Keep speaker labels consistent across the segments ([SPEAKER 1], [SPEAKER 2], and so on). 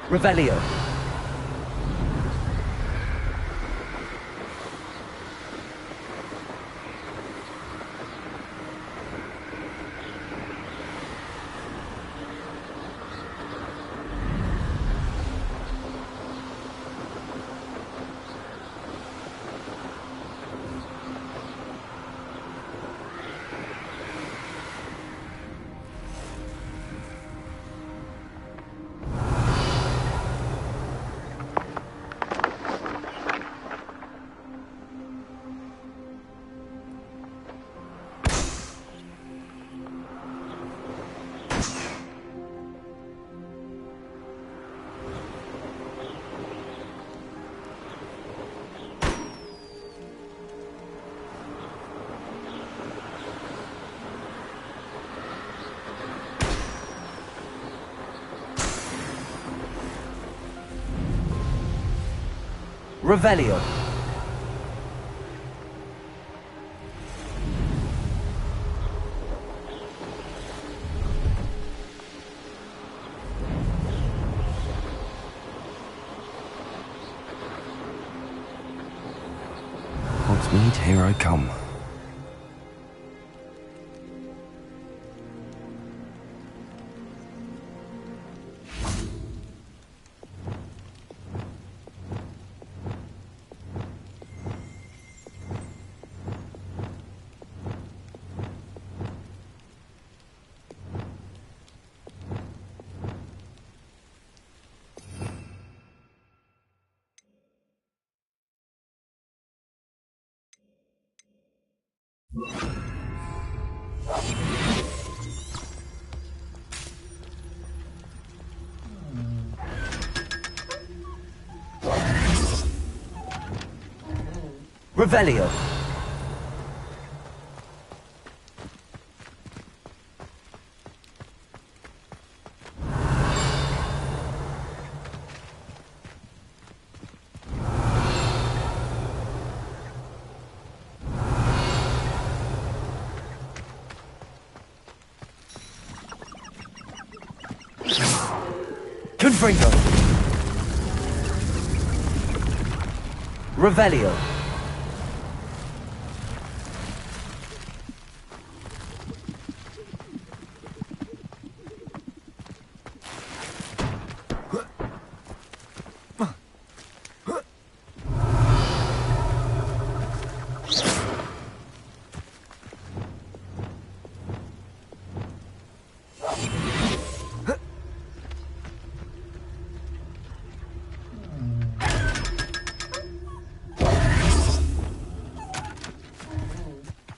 [SPEAKER 1] Revelio. Revelio.
[SPEAKER 2] Hogsmeade, here I come.
[SPEAKER 1] Revelio. Confringo. Revelio.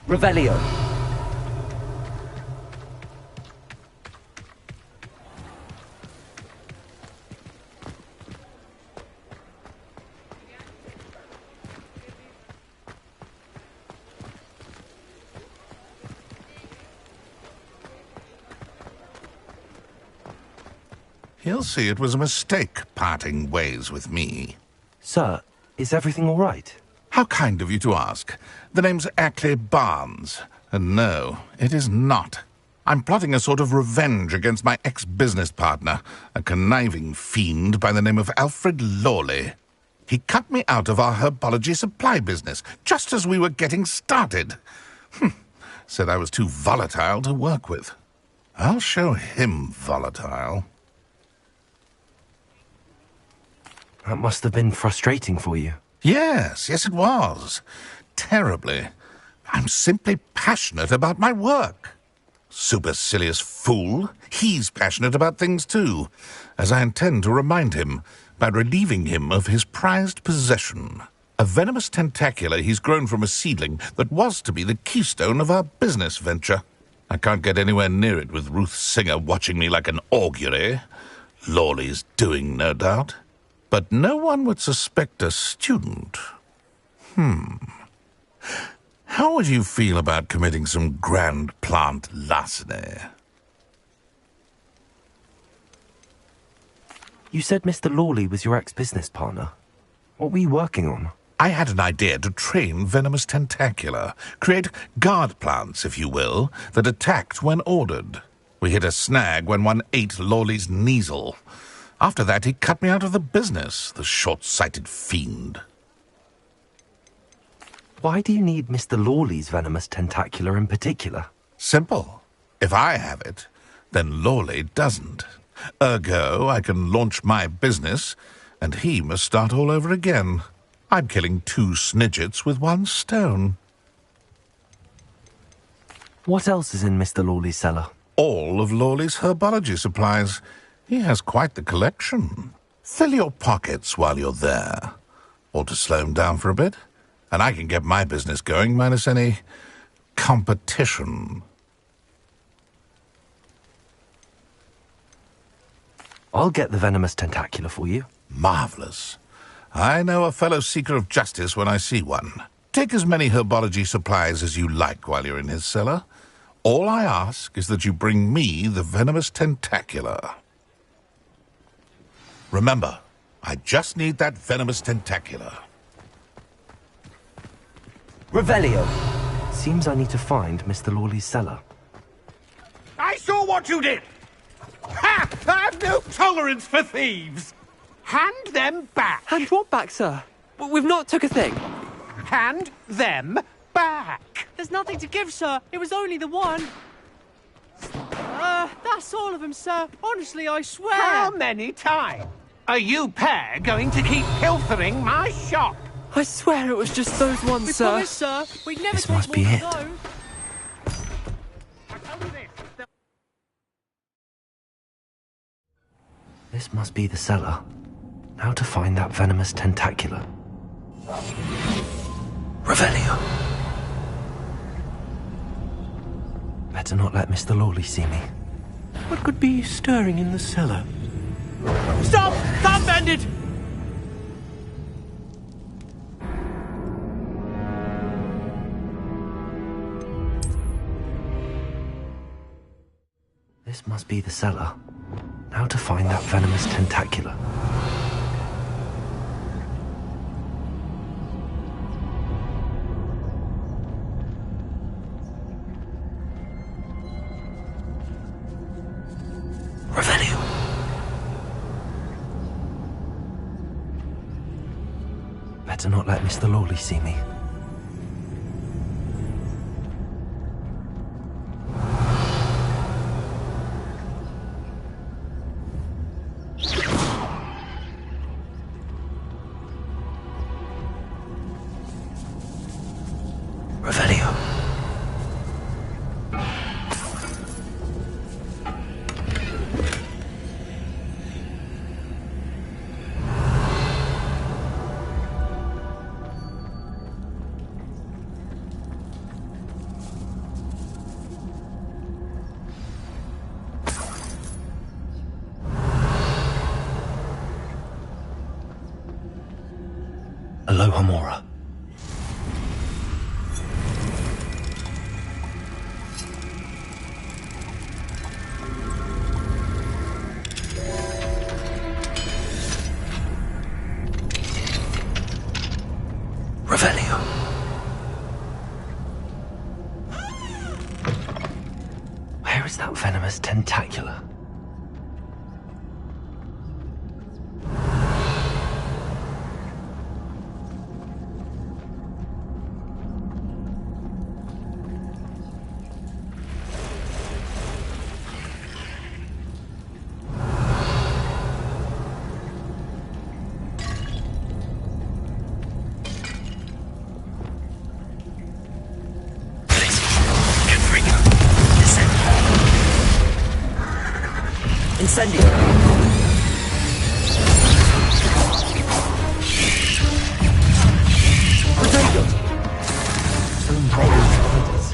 [SPEAKER 1] Revelio.
[SPEAKER 3] He'll see it was a mistake parting ways with me.
[SPEAKER 2] Sir, is everything all right?
[SPEAKER 3] How kind of you to ask. The name's Ackley Barnes. And no, it is not. I'm plotting a sort of revenge against my ex-business partner, a conniving fiend by the name of Alfred Lawley. He cut me out of our herbology supply business, just as we were getting started. Said I was too volatile to work with. I'll show him volatile.
[SPEAKER 2] That must have been frustrating for you.
[SPEAKER 3] Yes, it was. Terribly. I'm simply passionate about my work. Supercilious fool. He's passionate about things too, as I intend to remind him by relieving him of his prized possession. A venomous tentacula he's grown from a seedling that was to be the keystone of our business venture. I can't get anywhere near it with Ruth Singer watching me like an augury. Lawley's doing, no doubt. But no one would suspect a student. How would you feel about committing some grand plant larceny?
[SPEAKER 2] You said Mr. Lawley was your ex-business partner. What were you working on?
[SPEAKER 3] I had an idea to train venomous tentacula, create guard plants, if you will, that attacked when ordered. We hit a snag when one ate Lawley's Kneasel. After that, he cut me out of the business, the short-sighted fiend.
[SPEAKER 2] Why do you need Mr. Lawley's venomous tentacula in particular?
[SPEAKER 3] Simple. If I have it, then Lawley doesn't. Ergo, I can launch my business, and he must start all over again. I'm killing 2 snidgets with 1 stone.
[SPEAKER 2] What else is in Mr. Lawley's cellar?
[SPEAKER 3] All of Lawley's herbology supplies. He has quite the collection. Fill your pockets while you're there. Or to slow him down for a bit, and I can get my business going minus any competition.
[SPEAKER 2] I'll get the venomous tentacula for you.
[SPEAKER 3] Marvelous. I know a fellow seeker of justice when I see one. Take as many herbology supplies as you like while you're in his cellar. All I ask is that you bring me the venomous tentacula. Remember, I just need that venomous tentacula.
[SPEAKER 1] Revelio.
[SPEAKER 2] Seems I need to find Mr. Lawley's cellar.
[SPEAKER 4] I saw what you did! Ha! I've no tolerance for thieves! Hand them back!
[SPEAKER 5] Hand what back, sir? We've not took a thing.
[SPEAKER 4] Hand them back!
[SPEAKER 5] There's nothing to give, sir. It was only the one. That's all of them, sir. Honestly, I swear.
[SPEAKER 4] How many times are you pair going to keep pilfering my shop?
[SPEAKER 5] I swear it was just those ones,
[SPEAKER 6] We
[SPEAKER 5] sir.
[SPEAKER 6] promise, sir. We'd never
[SPEAKER 2] This
[SPEAKER 6] take
[SPEAKER 2] must
[SPEAKER 6] more
[SPEAKER 2] be
[SPEAKER 6] than
[SPEAKER 2] it.
[SPEAKER 6] those.
[SPEAKER 4] I tell you this,
[SPEAKER 2] This must be the cellar. How to find that venomous tentacula? Revelio. Better not let Mr. Lawley see me.
[SPEAKER 7] What could be stirring in the cellar?
[SPEAKER 6] Stop! Stop, bandit!
[SPEAKER 2] This must be the cellar. How to find that venomous tentacula? Revelio. Better not let Mr. Lawley see me. Revelio. Aloha Mora. Revelio. Where is that venomous tentacula?
[SPEAKER 1] Incendio. Potato. So many spiders.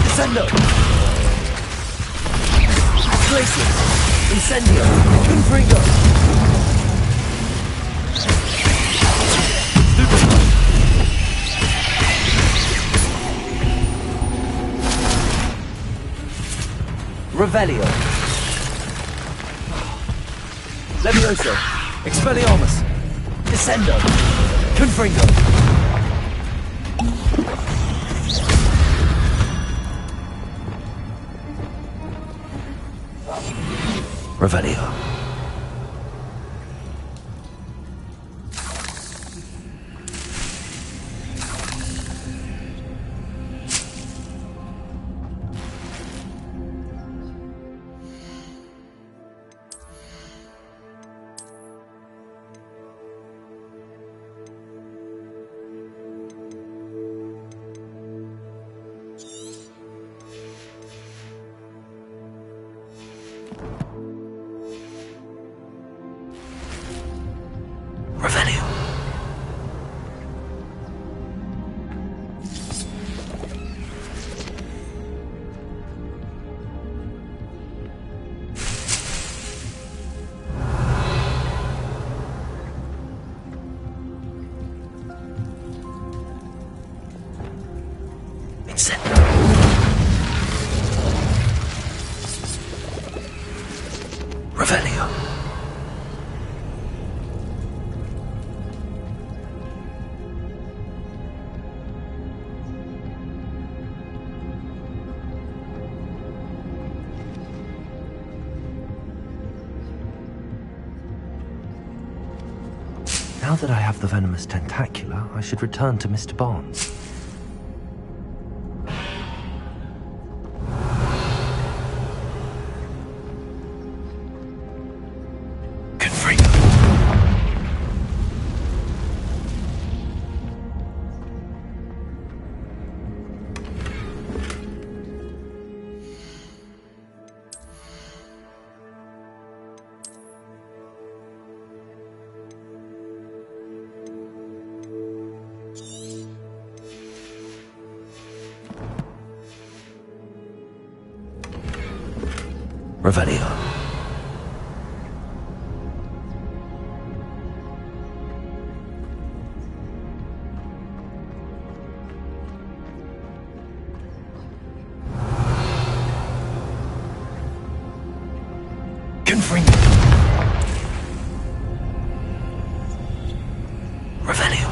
[SPEAKER 1] Descendo. Glaciers. Incendio. Confringo. Revelio. Levioso. Expelliarmus. Descendo. Confringo.
[SPEAKER 2] Revelio. Revelio. Incendio. Revelio. Now that I have the venomous tentacula, I should return to Mr. Barnes. Confringo. Revelio. Confringo. Revelio.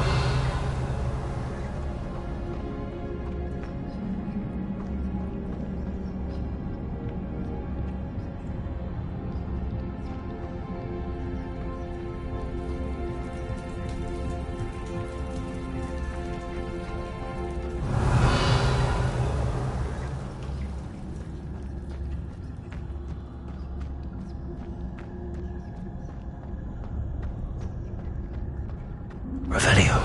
[SPEAKER 2] Revelio.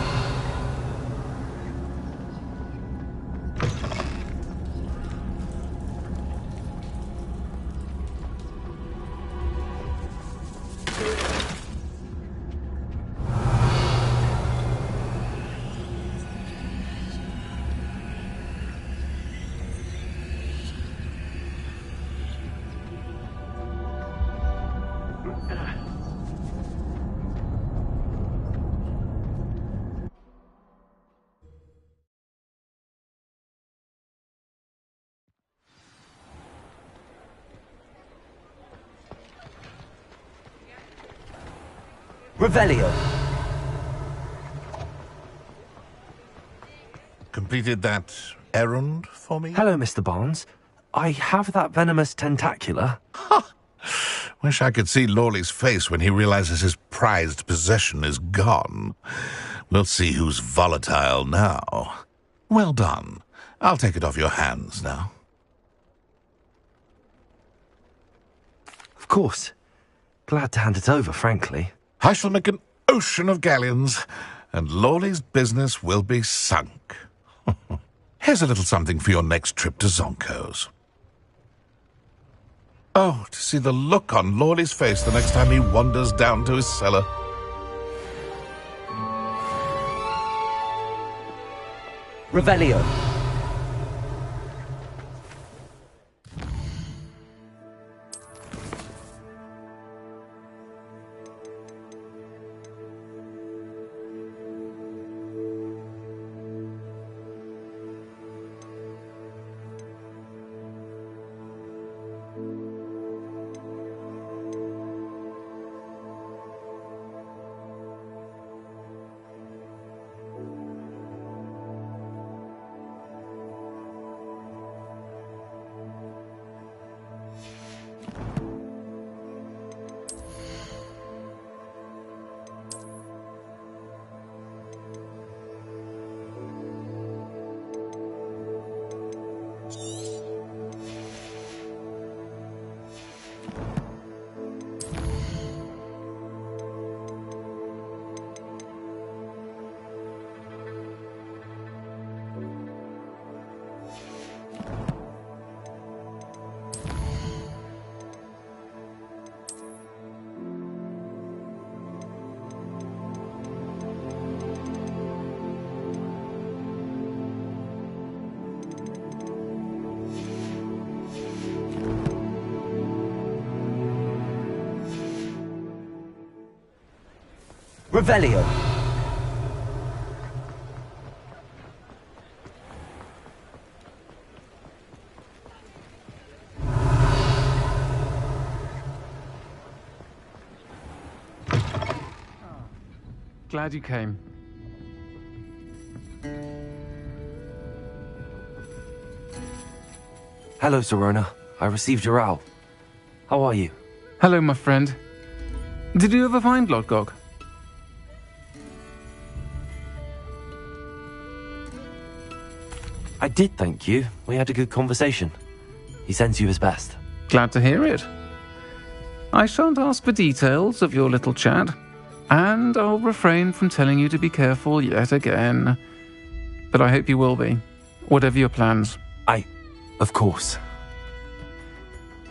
[SPEAKER 1] Revelio.
[SPEAKER 3] Completed that errand for me?
[SPEAKER 2] Hello, Mr. Barnes. I have that venomous tentacula.
[SPEAKER 3] Wish I could see Lawley's face when he realizes his prized possession is gone. We'll see who's volatile now. Well done. I'll take it off your hands now.
[SPEAKER 2] Of course. Glad to hand it over, frankly.
[SPEAKER 3] I shall make an ocean of galleons, and Lawley's business will be sunk. Here's a little something for your next trip to Zonko's. Oh, to see the look on Lawley's face the next time he wanders down to his cellar.
[SPEAKER 1] Revelio. Revelio.
[SPEAKER 8] Glad you came.
[SPEAKER 2] Hello, Sirona. I received your owl. How are you?
[SPEAKER 8] Hello, my friend. Did you ever find Lodgok?
[SPEAKER 2] I did, thank you. We had a good conversation. He sends you his best.
[SPEAKER 8] Glad to hear it. I shan't ask for details of your little chat, and I'll refrain from telling you to be careful yet again. But I hope you will be, whatever your plans.
[SPEAKER 2] Of course.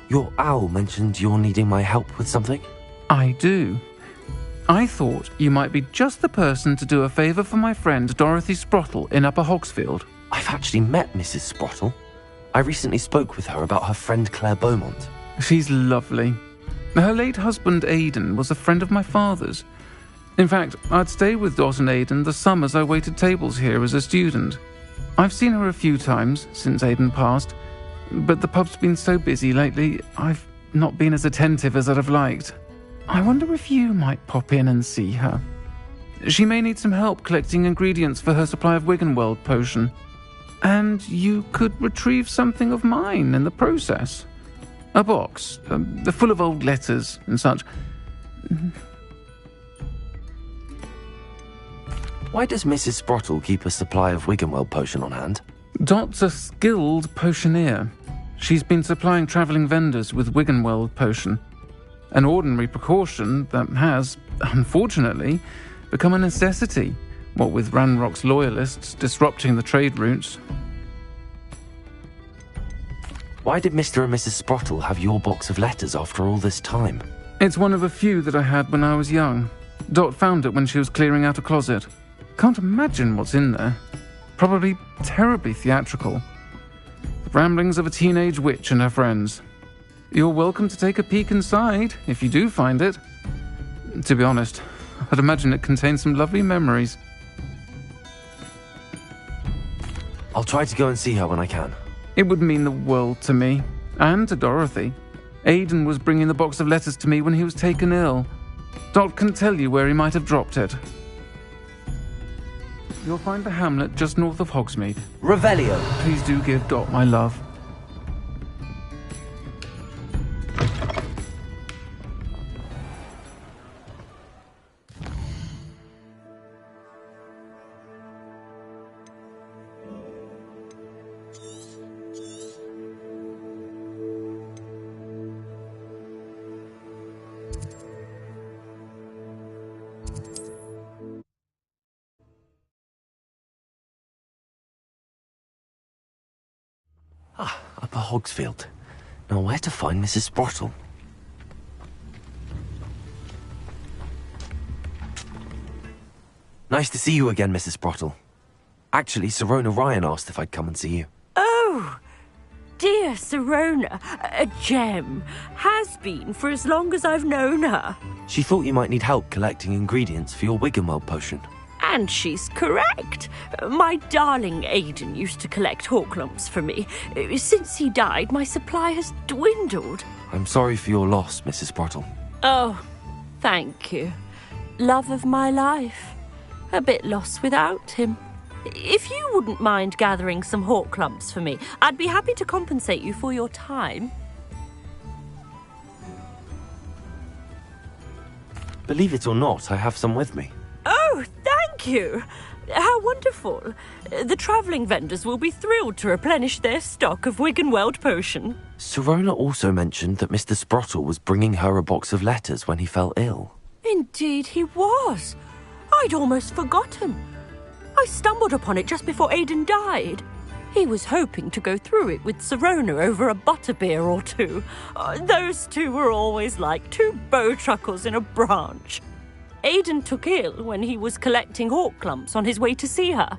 [SPEAKER 2] Your owl mentioned you're needing my help with something?
[SPEAKER 8] I do. I thought you might be just the person to do a favour for my friend Dorothy Sprottle in Upper Hogsfield.
[SPEAKER 2] I've actually met Mrs. Sprottle. I recently spoke with her about her friend Claire Beaumont.
[SPEAKER 8] She's lovely. Her late husband Aidan was a friend of my father's. In fact, I'd stay with Dot and Aidan the summers I waited tables here as a student. I've seen her a few times since Aidan passed, but the pub's been so busy lately, I've not been as attentive as I'd have liked. I wonder if you might pop in and see her. She may need some help collecting ingredients for her supply of Wiggenweld potion. And you could retrieve something of mine in the process. A box, full of old letters and such.
[SPEAKER 2] Why does Mrs. Sprottle keep a supply of Wiggenweld potion on hand?
[SPEAKER 8] Dot's a skilled potioneer. She's been supplying travelling vendors with Wiggenweld potion. An ordinary precaution that has, unfortunately, become a necessity, what with Ranrock's loyalists disrupting the trade routes.
[SPEAKER 2] Why did Mr. and Mrs. Sprottle have your box of letters after all this time?
[SPEAKER 8] It's one of a few that I had when I was young. Dot found it when she was clearing out a closet. Can't imagine what's in there. Probably terribly theatrical. The ramblings of a teenage witch and her friends. You're welcome to take a peek inside, if you do find it. To be honest, I'd imagine it contains some lovely memories.
[SPEAKER 2] I'll try to go and see her when I can.
[SPEAKER 8] It would mean the world to me, and to Dorothy. Aidan was bringing the box of letters to me when he was taken ill. Dot can tell you where he might have dropped it. You'll find the hamlet just north of Hogsmeade.
[SPEAKER 1] Revelio.
[SPEAKER 8] Please do give Dot my love.
[SPEAKER 2] Upper Hogsfield. Now where to find Mrs. Sprottle? Nice to see you again, Mrs. Sprottle. Actually, Sirona Ryan asked if I'd come and see you.
[SPEAKER 9] Oh, dear Sirona, a gem. Has been for as long as I've known her.
[SPEAKER 2] She thought you might need help collecting ingredients for your Wiggenweld potion.
[SPEAKER 9] And she's correct. My darling Aidan used to collect Horklumps for me. Since he died, my supply has dwindled.
[SPEAKER 2] I'm sorry for your loss, Mrs. Sprottle.
[SPEAKER 9] Oh, thank you. Love of my life. A bit lost without him. If you wouldn't mind gathering some Horklumps for me, I'd be happy to compensate you for your time.
[SPEAKER 2] Believe it or not, I have some with me.
[SPEAKER 9] Oh, thank you. How wonderful. The travelling vendors will be thrilled to replenish their stock of Wiggenweld potion.
[SPEAKER 2] Sirona also mentioned that Mr. Sprottle was bringing her a box of letters when he fell ill.
[SPEAKER 9] Indeed he was. I'd almost forgotten. I stumbled upon it just before Aidan died. He was hoping to go through it with Sirona over a butterbeer or two. Those two were always like two bowtruckles in a branch. Aidan took ill when he was collecting Horklumps on his way to see her.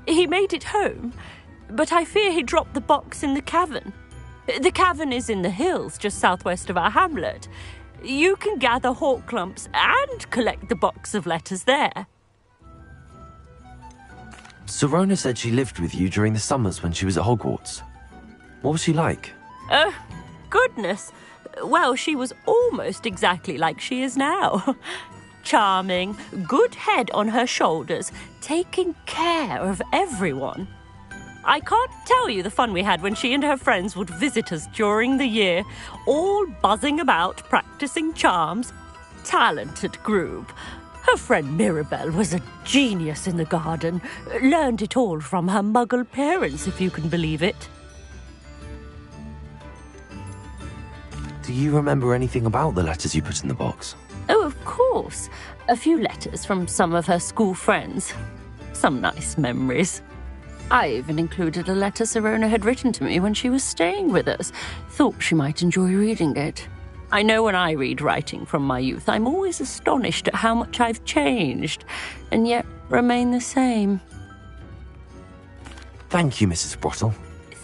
[SPEAKER 9] He made it home, but I fear he dropped the box in the cavern. The cavern is in the hills just southwest of our hamlet. You can gather hawk clumps and collect the box of letters there.
[SPEAKER 2] Sirona said she lived with you during the summers when she was at Hogwarts. What was she like?
[SPEAKER 9] Goodness. Well, she was almost exactly like she is now. Charming, good head on her shoulders, taking care of everyone. I can't tell you the fun we had when she and her friends would visit us during the year, all buzzing about, practicing charms. Talented group. Her friend Mirabelle was a genius in the garden. Learned it all from her muggle parents, if you can believe it.
[SPEAKER 2] Do you remember anything about the letters you put in the box?
[SPEAKER 9] Oh, of course. A few letters from some of her school friends. Some nice memories. I even included a letter Sirona had written to me when she was staying with us. Thought she might enjoy reading it. I know when I read writing from my youth, I'm always astonished at how much I've changed, and yet remain the same.
[SPEAKER 2] Thank you, Mrs. Sprottle.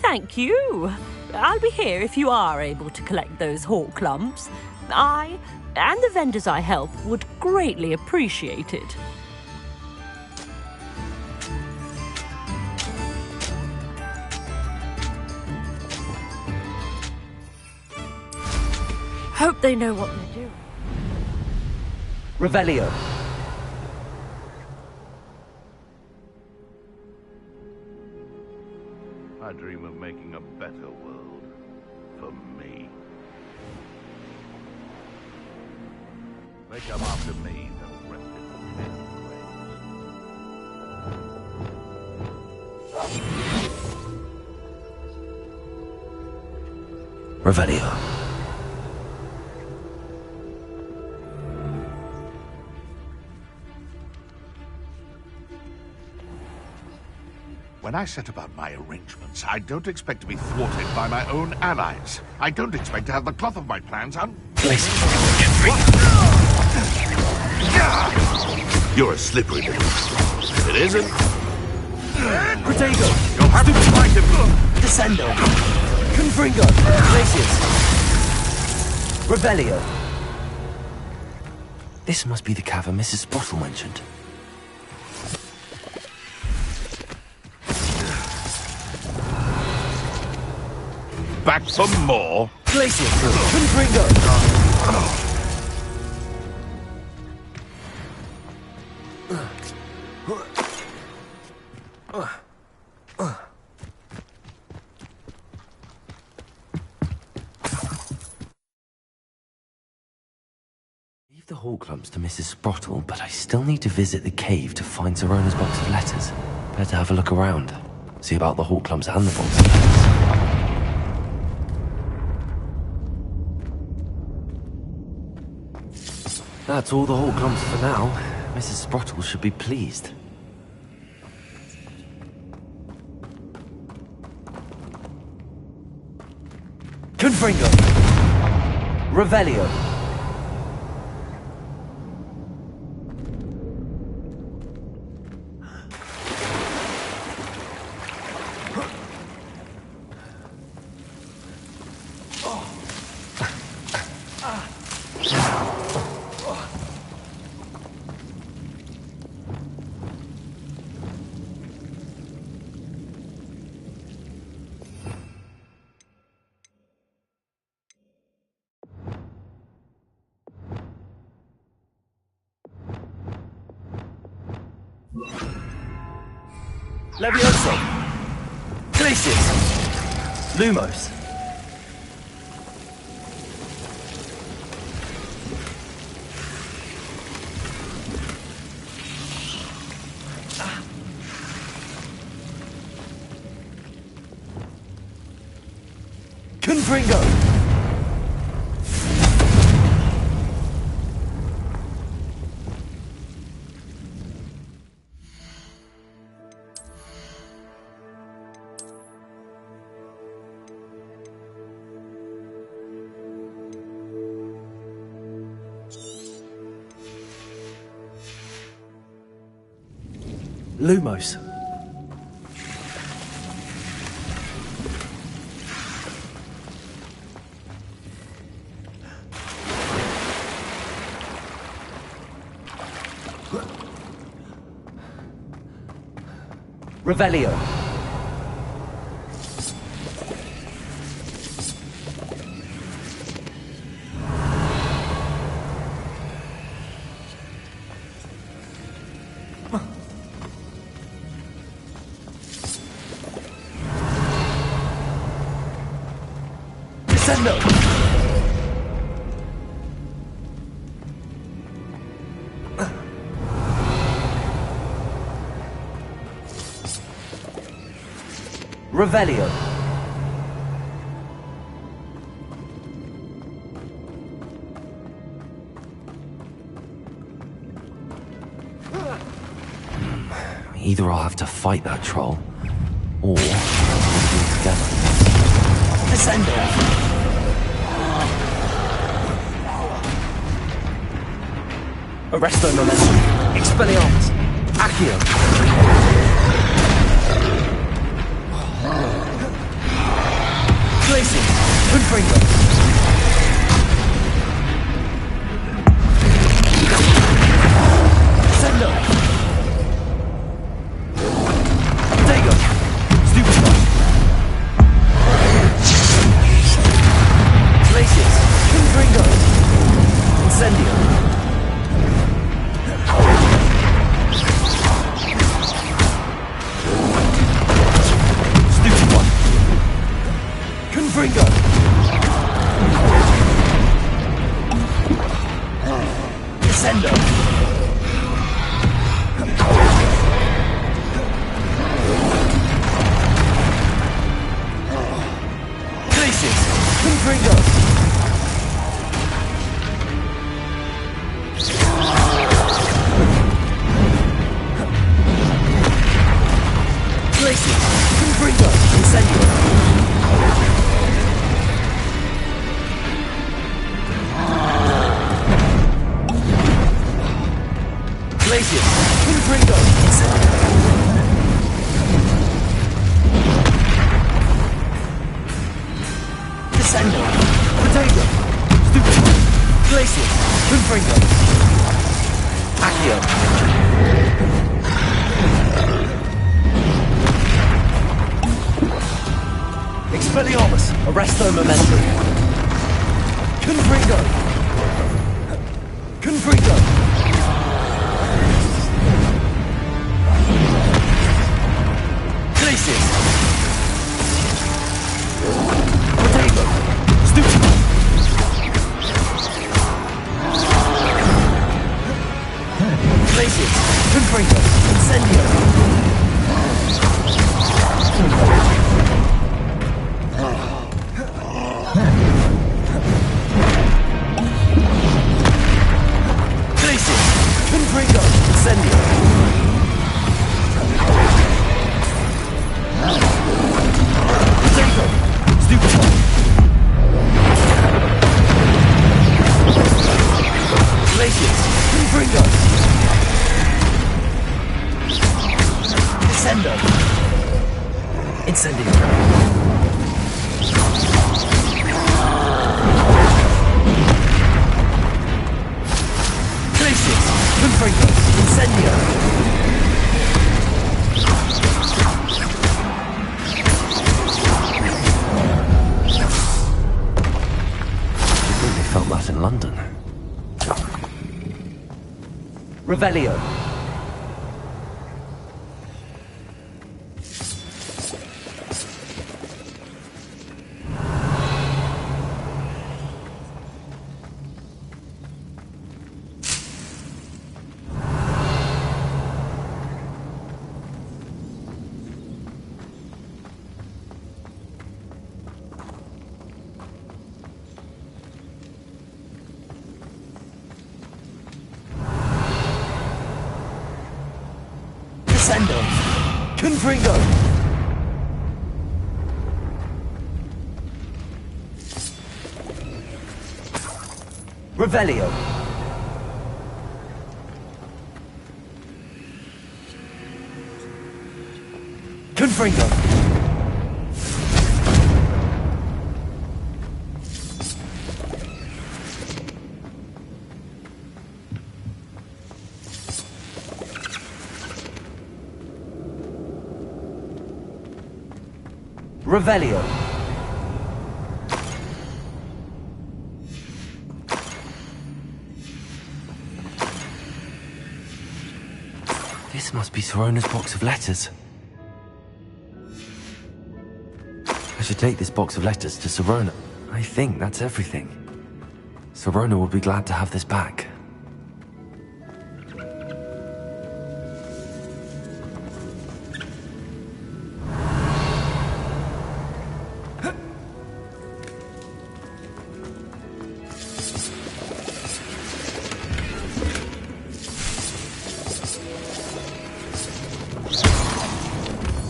[SPEAKER 9] Thank you. I'll be here if you are able to collect those hawk clumps. I, and the vendors I help, would greatly appreciate it. Hope they know what they're doing.
[SPEAKER 1] Revelio.
[SPEAKER 3] I dream of making a better world for me. They come after me, the reputable
[SPEAKER 2] Revelio.
[SPEAKER 3] When I set about my arrangements, I don't expect to be thwarted by my own allies. I don't expect to have the cloth of my plans You're a slippery little... It isn't.
[SPEAKER 1] Protego.
[SPEAKER 3] You'll have to fight him.
[SPEAKER 1] Descendo. Confringo. Glacius. Revelio.
[SPEAKER 2] This must be the cavern Mrs. Sprottle mentioned.
[SPEAKER 3] Back for more.
[SPEAKER 1] Glacius. Confringo.
[SPEAKER 2] Leave the hall clumps to Mrs. Sprottle, but I still need to visit the cave to find Sirona's box of letters. Better have a look around. See about the hall clumps and the box of letters. That's all the hall clumps for now. Mrs. Sprottle should be pleased.
[SPEAKER 1] Confringo. Revelio. Levioso. Glacius. Lumos. Confringo. Lumos. Revelio. Descendo. Revelio.
[SPEAKER 2] Either I'll have to fight that troll, or we'll do it together.
[SPEAKER 1] Descendo. Arresto momentum. Expelliarmus. Accio. Glacius. Confringo. Descendo. Dago. Stupefy. Glacius. Confringo. Incendio. Stupefy. Confringo. Descendo. Glacius. Confringo. Glacius. Confringo. Incendio. Glacius. Confringo. Incendio. Descendo. Potato. Stupefy. Glacius. Confringo. Accio. Expelliarmus. Arresto momentum. Confringo. Confringo. Glacius. Potato. Stupefy. Glacius. Confringo. Incendio. Glacius. Confringo. Incendio. Potato. Stupefy. Glacius. Confringo. Descendo. Incendio. Glacius. Confringo. Incendio.
[SPEAKER 2] I think they felt that in London.
[SPEAKER 1] Revelio. Descendo. Confringo. Revelio. Confringo. Revelio.
[SPEAKER 2] This must be Sorona's box of letters. I should take this box of letters to Sorona. I think that's everything. Sorona will be glad to have this back.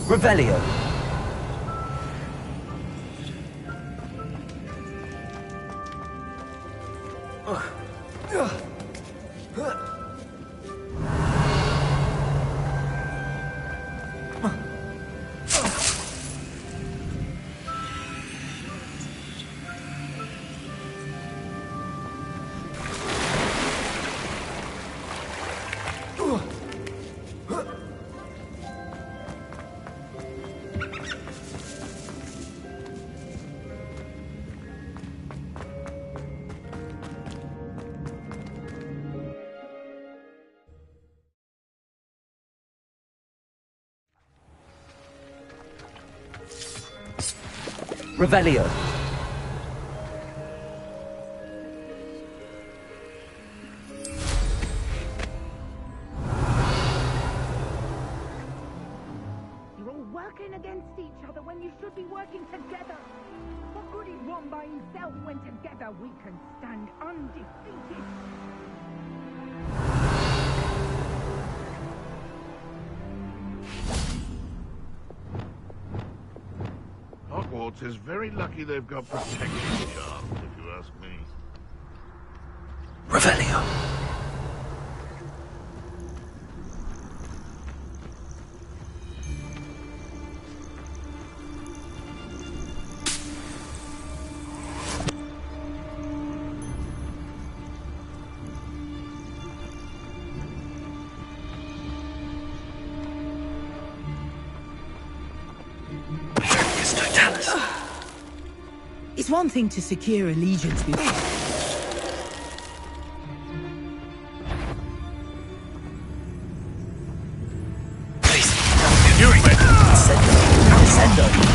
[SPEAKER 1] Revelio. Revelio.
[SPEAKER 10] You're all working against each other when you should be working together. What good is one by himself when together we can stand undefeated?
[SPEAKER 3] Hogwarts is very lucky they've got protection charms, if you ask me.
[SPEAKER 2] Revelio.
[SPEAKER 11] It's one thing to secure allegiance with...
[SPEAKER 3] You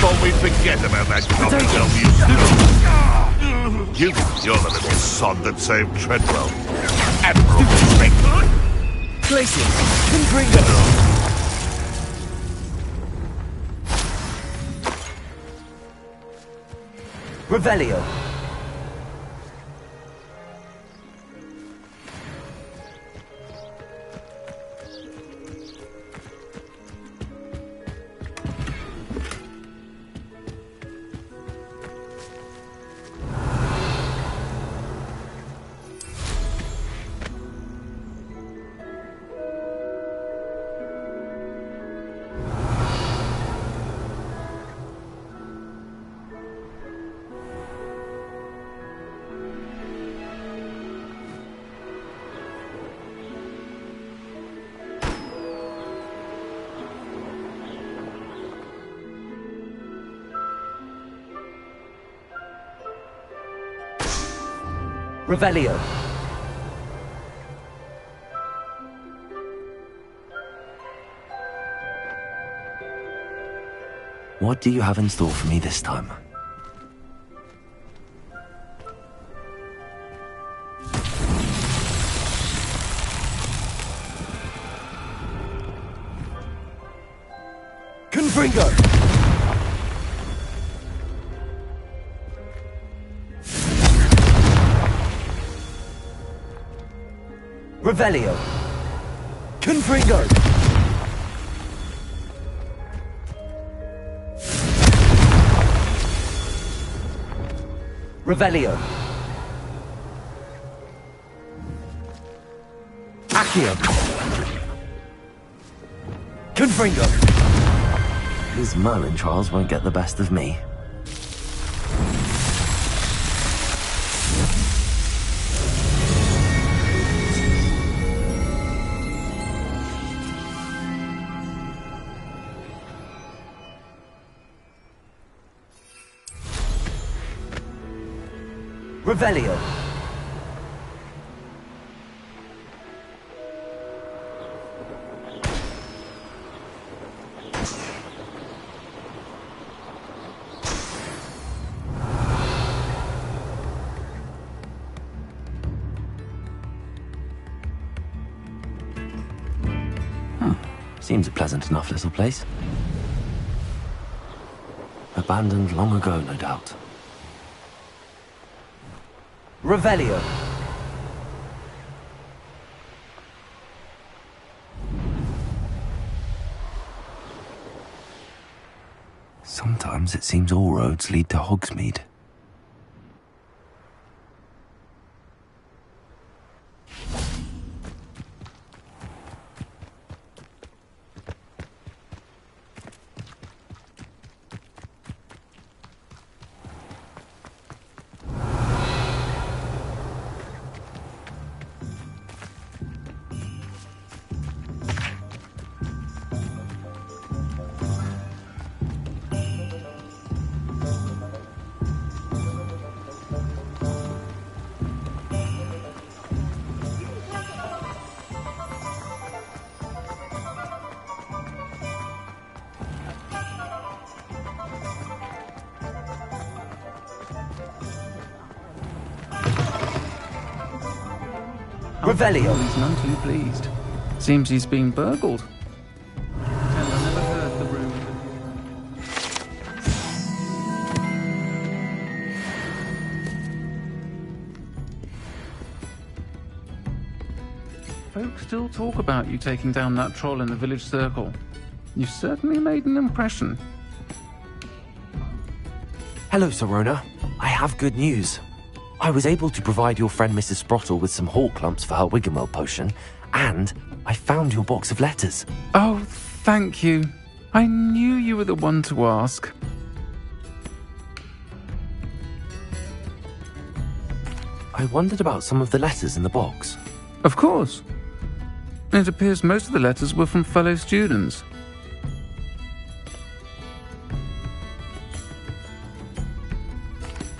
[SPEAKER 3] thought we'd forget about that common you're the little sod that saved Treadwell. Admiral.
[SPEAKER 1] Glacier. Confringo. Revelio. Revelio.
[SPEAKER 2] What do you have in store for me this time?
[SPEAKER 1] Confringo. Revelio. Confringo. Revelio. Accio. Confringo.
[SPEAKER 2] His Merlin trials won't get the best of me.
[SPEAKER 1] Revelio.
[SPEAKER 2] Seems a pleasant enough little place. Abandoned long ago, no doubt.
[SPEAKER 1] Revelio.
[SPEAKER 2] Sometimes it seems all roads lead to Hogsmeade.
[SPEAKER 1] Revelio.
[SPEAKER 8] He's none too pleased. Seems he's been burgled. Pretend I never heard the room. Folks still talk about you taking down that troll in the village circle. You certainly made an impression.
[SPEAKER 2] Hello, Sirona. I have good news. I was able to provide your friend Mrs. Sprottle with some hawk clumps for her Wiggenweld potion, and I found your box of letters.
[SPEAKER 8] Oh, thank you. I knew you were the one to ask.
[SPEAKER 2] I wondered about some of the letters in the box.
[SPEAKER 8] Of course. It appears most of the letters were from fellow students.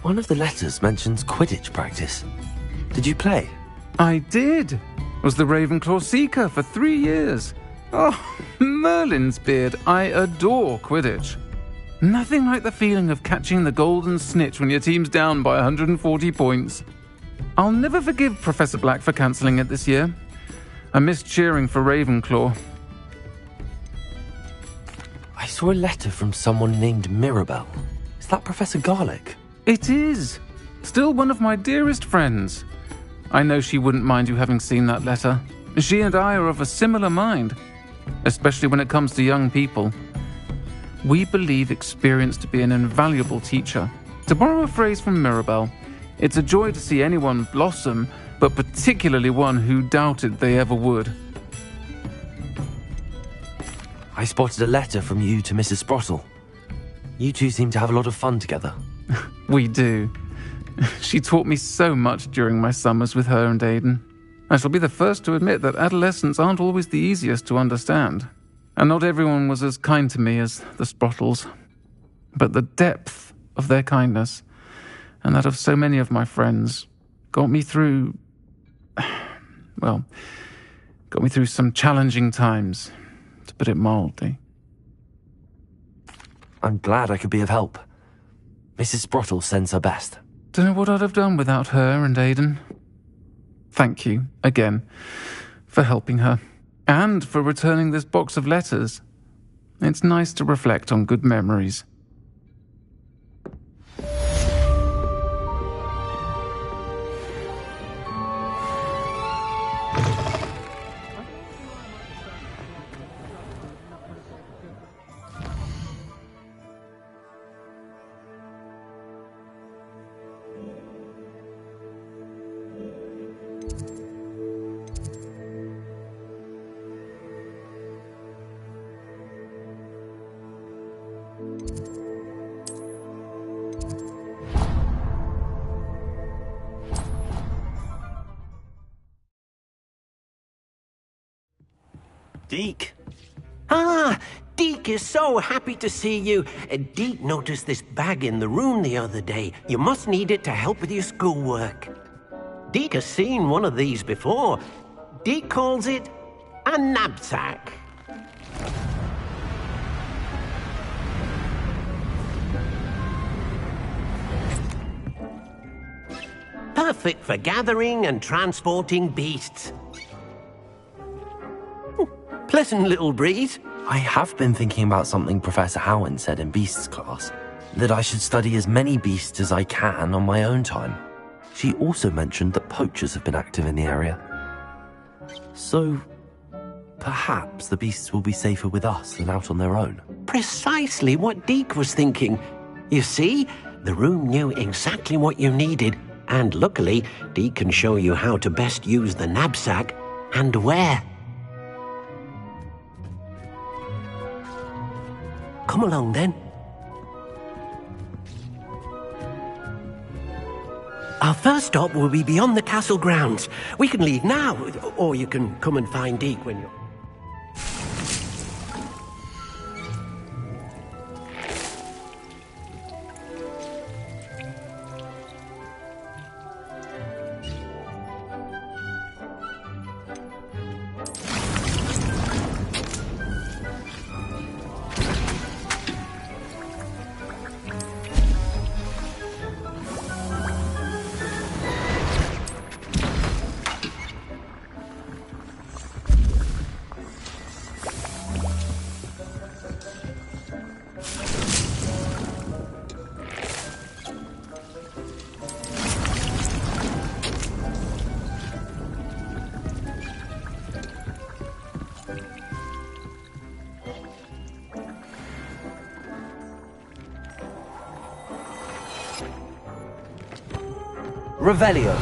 [SPEAKER 2] One of the letters mentions Quidditch practice. Did you play?
[SPEAKER 8] I did. Was the Ravenclaw Seeker for 3 years. Oh, Merlin's beard. I adore Quidditch. Nothing like the feeling of catching the golden snitch when your team's down by 140 points. I'll never forgive Professor Black for cancelling it this year. I missed cheering for Ravenclaw.
[SPEAKER 2] I saw a letter from someone named Mirabelle. Is that Professor Garlick?
[SPEAKER 8] It is. Still one of my dearest friends. I know she wouldn't mind you having seen that letter. She and I are of a similar mind, especially when it comes to young people. We believe experience to be an invaluable teacher. To borrow a phrase from Mirabelle, it's a joy to see anyone blossom, but particularly one who doubted they ever would.
[SPEAKER 2] I spotted a letter from you to Mrs. Sprottle. You two seem to have a lot of fun together.
[SPEAKER 8] We do. She taught me so much during my summers with her and Aidan. I shall be the first to admit that adolescents aren't always the easiest to understand. And not everyone was as kind to me as the Sprottles. But the depth of their kindness, and that of so many of my friends, got me through some challenging times, to put it mildly.
[SPEAKER 2] I'm glad I could be of help. Mrs. Sprottle sends her best.
[SPEAKER 8] Don't know what I'd have done without her and Aidan. Thank you, again, for helping her, and for returning this box of letters. It's nice to reflect on good memories.
[SPEAKER 1] Deke. Ah,
[SPEAKER 12] Deke is so happy to see you. Deke noticed this bag in the room the other day. You must need it to help with your schoolwork. Deke has seen one of these before. Deke calls it a knapsack. Perfect for gathering and transporting beasts. Pleasant little breeze.
[SPEAKER 2] I have been thinking about something Professor Howard said in Beasts class, that I should study as many beasts as I can on my own time. She also mentioned that poachers have been active in the area. So, perhaps the beasts will be safer with us than out on their own.
[SPEAKER 12] Precisely what Deke was thinking. You see, the room knew exactly what you needed, and luckily, Deke can show you how to best use the knapsack and where. Come along, then. Our first stop will be beyond the castle grounds. We can leave now, or you can come and find Deke when you're...
[SPEAKER 1] Revelio.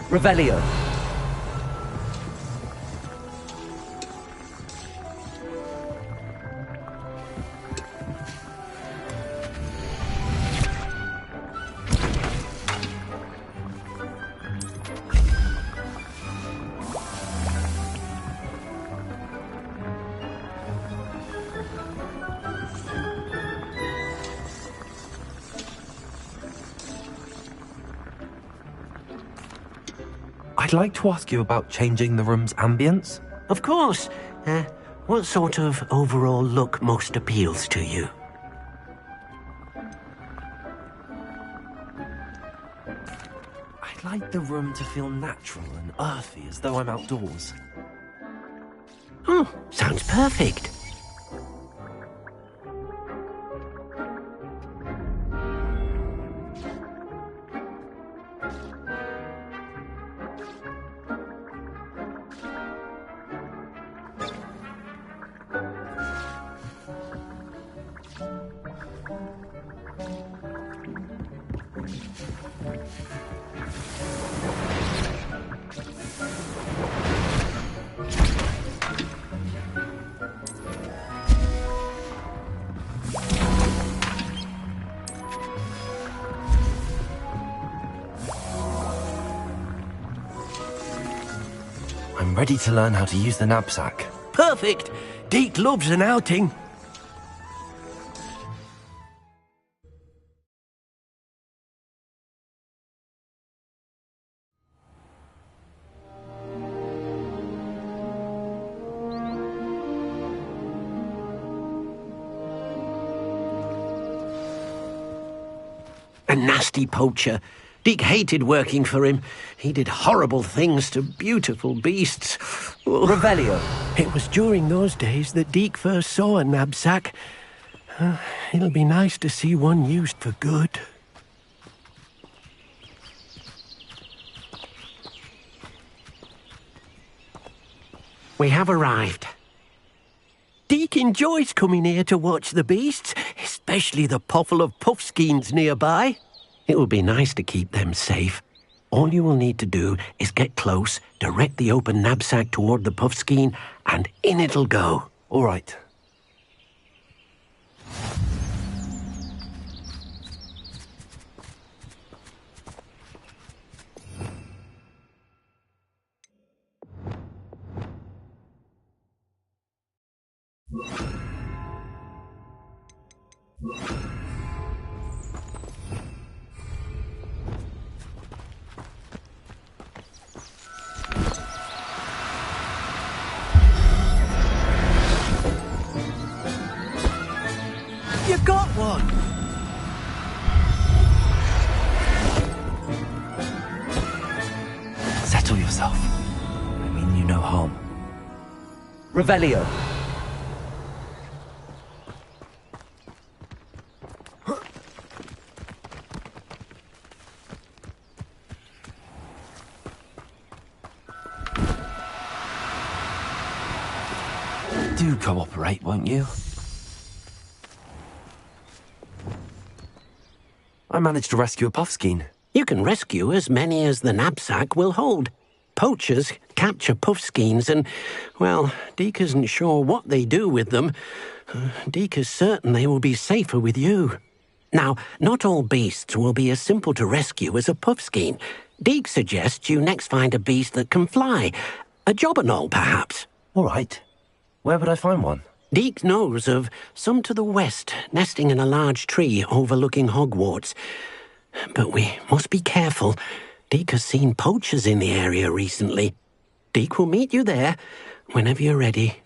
[SPEAKER 1] Revelio.
[SPEAKER 2] I'd like to ask you about changing the room's ambience.
[SPEAKER 12] Of course. What sort of overall look most appeals to you?
[SPEAKER 2] I'd like the room to feel natural and earthy, as though I'm outdoors.
[SPEAKER 12] Oh, sounds perfect.
[SPEAKER 2] I'm ready to learn how to use the knapsack.
[SPEAKER 12] Perfect! Deke loves an outing. A nasty poacher. Deke hated working for him. He did horrible things to beautiful beasts. Oh.
[SPEAKER 1] Revelio.
[SPEAKER 12] It was during those days that Deke first saw a knapsack. It'll be nice to see one used for good. We have arrived. Deke enjoys coming here to watch the beasts, especially the potful of puffskeins nearby. It will be nice to keep them safe. All you will need to do is get close, direct the open knapsack toward the puffskein, and in it'll go.
[SPEAKER 2] All right.
[SPEAKER 12] You got one!
[SPEAKER 2] Settle yourself. I mean you no harm.
[SPEAKER 1] Revelio.
[SPEAKER 2] Do cooperate, won't you? I managed to rescue a puffskein.
[SPEAKER 12] You can rescue as many as the knapsack will hold. Poachers capture puffskeins and, well, Deke isn't sure what they do with them. Deke is certain they will be safer with you. Now, not all beasts will be as simple to rescue as a puffskein. Deke suggests you next find a beast that can fly. A jobberknoll, perhaps.
[SPEAKER 2] All right. Where would I find one?
[SPEAKER 12] Deke knows of some to the west, nesting in a large tree overlooking Hogwarts. But we must be careful. Deke has seen poachers in the area recently. Deke will meet you there whenever you're ready.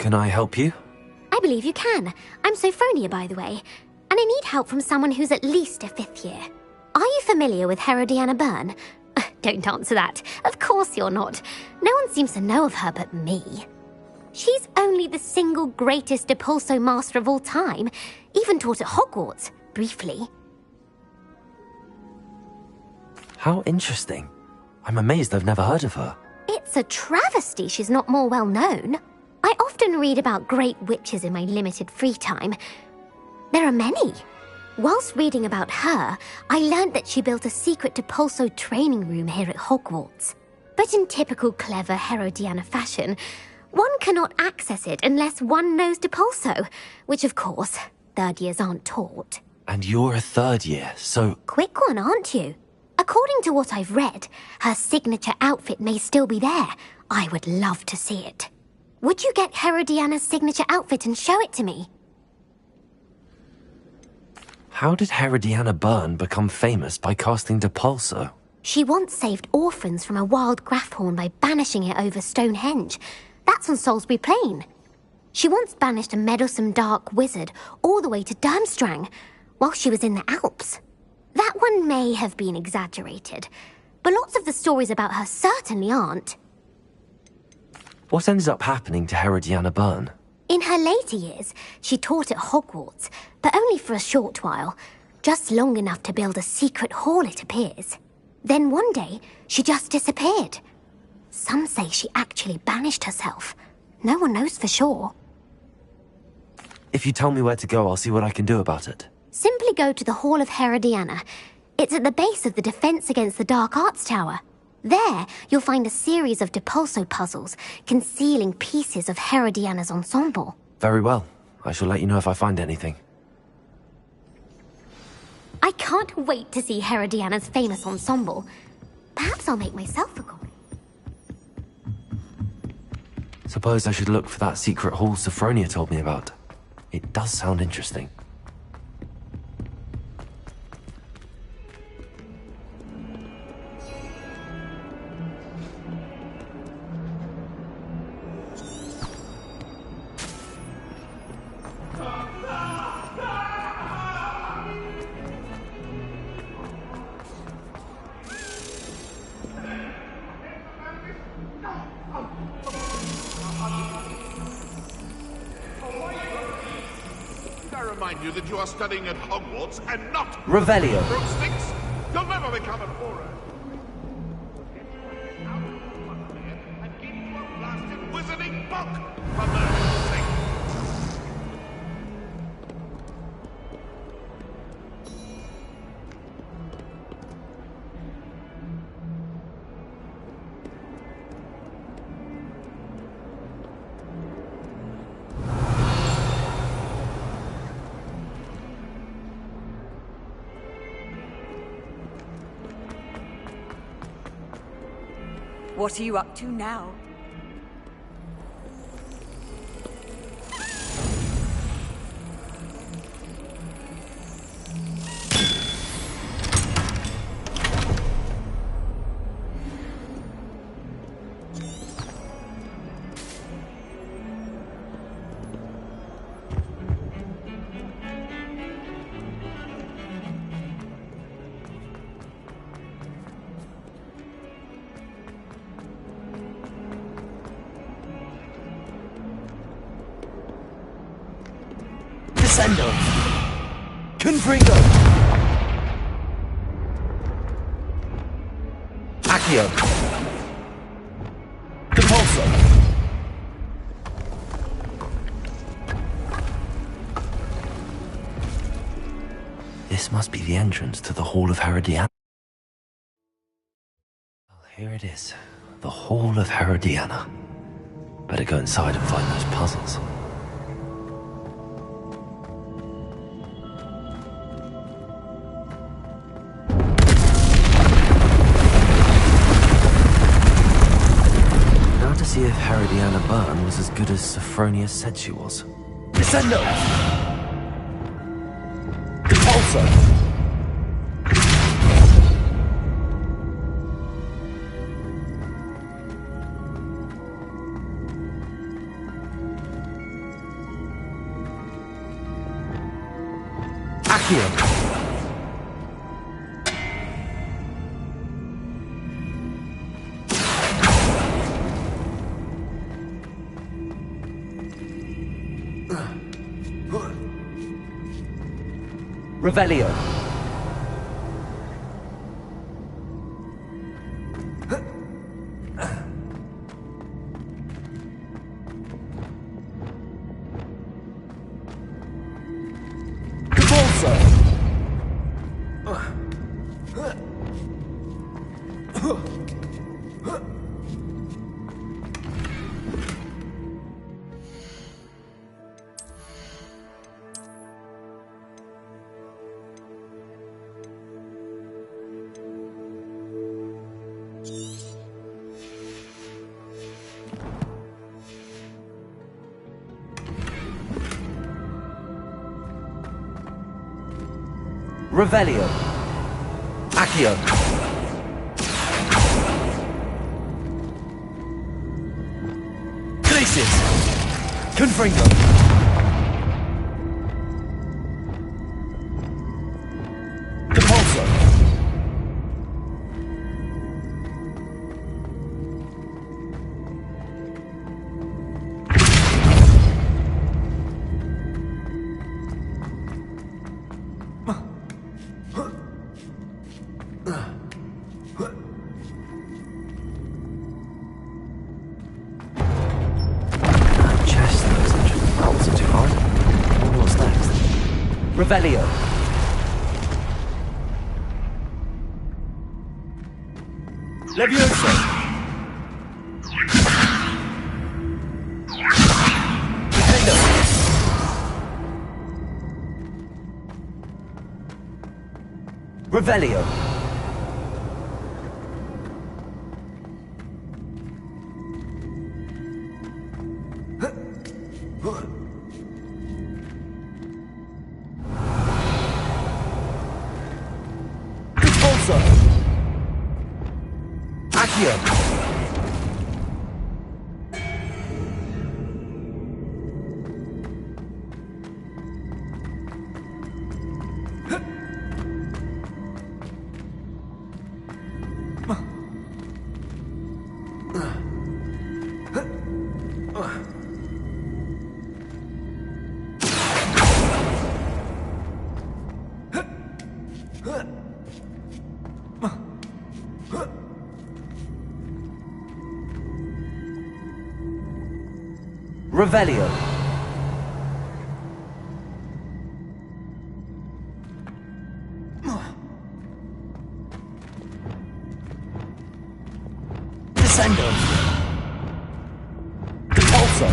[SPEAKER 2] Can I help you?
[SPEAKER 13] I believe you can. I'm Sophronia, by the way, and I need help from someone who's at least a 5th year. Are you familiar with Herodiana Byrne? Don't answer that. Of course you're not. No one seems to know of her but me. She's only the single greatest Depulso master of all time, even taught at Hogwarts, briefly.
[SPEAKER 2] How interesting. I'm amazed I've never heard of her.
[SPEAKER 13] It's a travesty she's not more well known. I often read about great witches in my limited free time. There are many. Whilst reading about her, I learned that she built a secret Depulso training room here at Hogwarts. But in typical clever Herodiana fashion, one cannot access it unless one knows Depulso, which of course, 3rd years aren't taught.
[SPEAKER 2] And you're a 3rd year, so...
[SPEAKER 13] Quick one, aren't you? According to what I've read, her signature outfit may still be there. I would love to see it. Would you get Herodiana's signature outfit and show it to me?
[SPEAKER 2] How did Herodiana Byrne become famous by casting Depulso?
[SPEAKER 13] She once saved orphans from a wild Grafhorn by banishing it over Stonehenge. That's on Salisbury Plain. She once banished a meddlesome dark wizard all the way to Durmstrang while she was in the Alps. That one may have been exaggerated, but lots of the stories about her certainly aren't.
[SPEAKER 2] What ended up happening to Herodiana Byrne?
[SPEAKER 13] In her later years, she taught at Hogwarts, but only for a short while, just long enough to build a secret hall, it appears. Then one day, she just disappeared. Some say she actually banished herself. No one knows for sure.
[SPEAKER 2] If you tell me where to go, I'll see what I can do about it.
[SPEAKER 13] Simply go to the Hall of Herodiana. It's at the base of the Defense Against the Dark Arts Tower. There, you'll find a series of Depulso puzzles concealing pieces of Herodiana's ensemble.
[SPEAKER 2] Very well. I shall let you know if I find anything.
[SPEAKER 13] I can't wait to see Herodiana's famous ensemble. Perhaps I'll make myself a copy.
[SPEAKER 2] Suppose I should look for that secret hall Sophronia told me about. It does sound interesting.
[SPEAKER 3] Remind you that you are studying at Hogwarts and not
[SPEAKER 1] Revelio.
[SPEAKER 3] Broomsticks. You'll never become a Auror. And give you a blasted wizarding book for mercy's sake.
[SPEAKER 14] What are you up to now?
[SPEAKER 1] Descendo. Confringo. Accio. Depulso.
[SPEAKER 2] This must be the entrance to the Hall of Herodiana. Well, here it is. The Hall of Herodiana. Better go inside and find those puzzles. Now to see if Herodiana Byrne was as good as Sophronia said she was.
[SPEAKER 1] Descendo. Depulso.
[SPEAKER 2] Accio.
[SPEAKER 6] Revelio. Revelio.
[SPEAKER 2] Accio.
[SPEAKER 1] Glacius. Confringo. Depulso.
[SPEAKER 6] Revelio.
[SPEAKER 1] Levioso. Defendo.
[SPEAKER 6] Revelio.
[SPEAKER 1] Depulso. Accio.
[SPEAKER 6] Revelio.
[SPEAKER 1] Descendo. Depulso.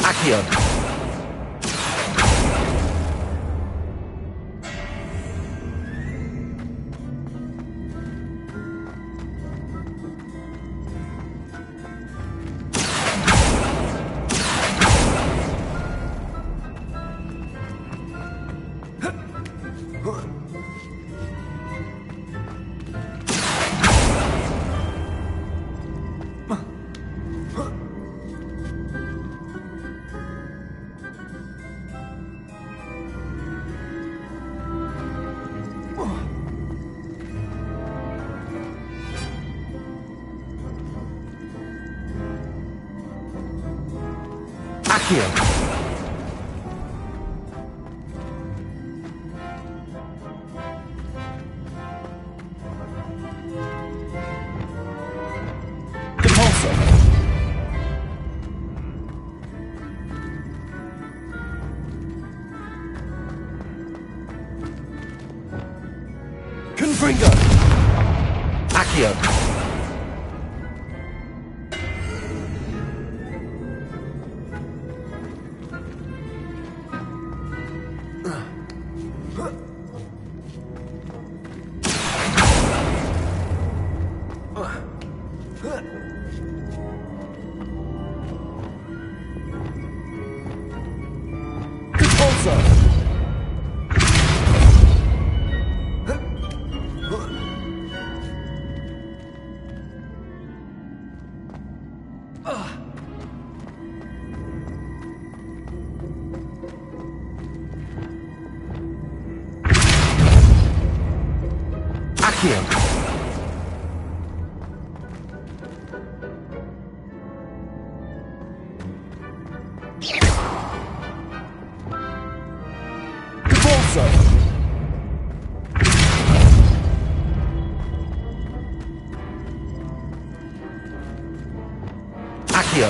[SPEAKER 6] Accio.
[SPEAKER 2] Accio.
[SPEAKER 1] Depulso. Confringo.
[SPEAKER 2] Accio.
[SPEAKER 6] Accio.
[SPEAKER 1] Convulso.
[SPEAKER 6] Accio.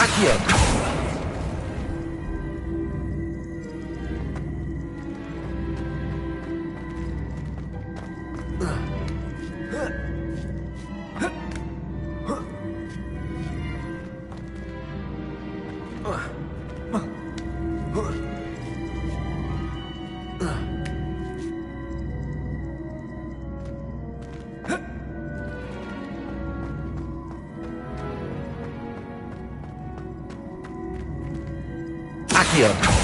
[SPEAKER 6] Accio. Accio.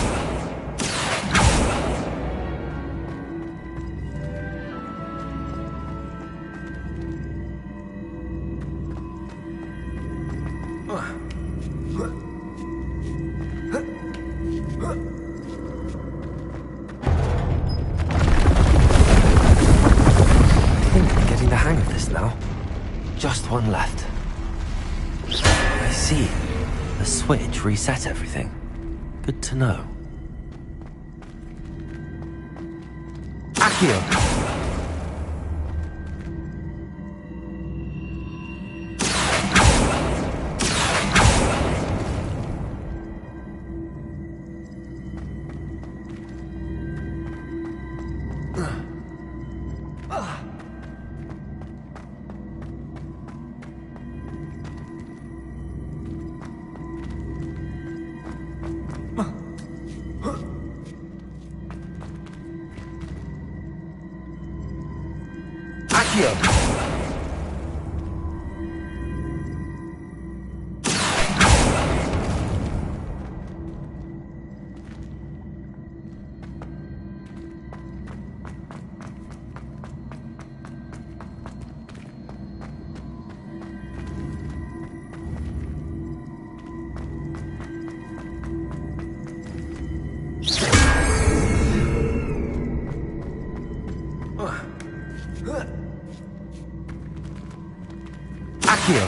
[SPEAKER 2] I think I'm getting the hang of this now. Just one left. I see. The switch reset everything. Good to know.
[SPEAKER 6] Accio. Accio. Accio.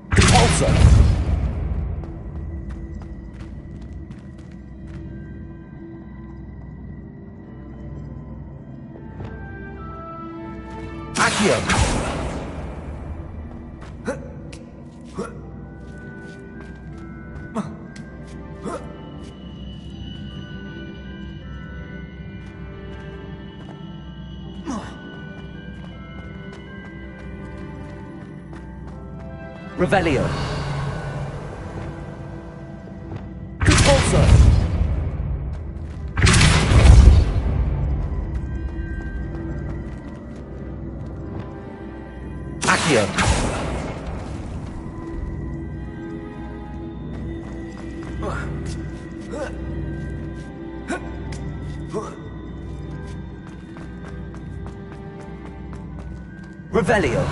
[SPEAKER 1] Convulso.
[SPEAKER 6] Accio. Revelio.
[SPEAKER 1] Convulso.
[SPEAKER 6] Accio. Revelio.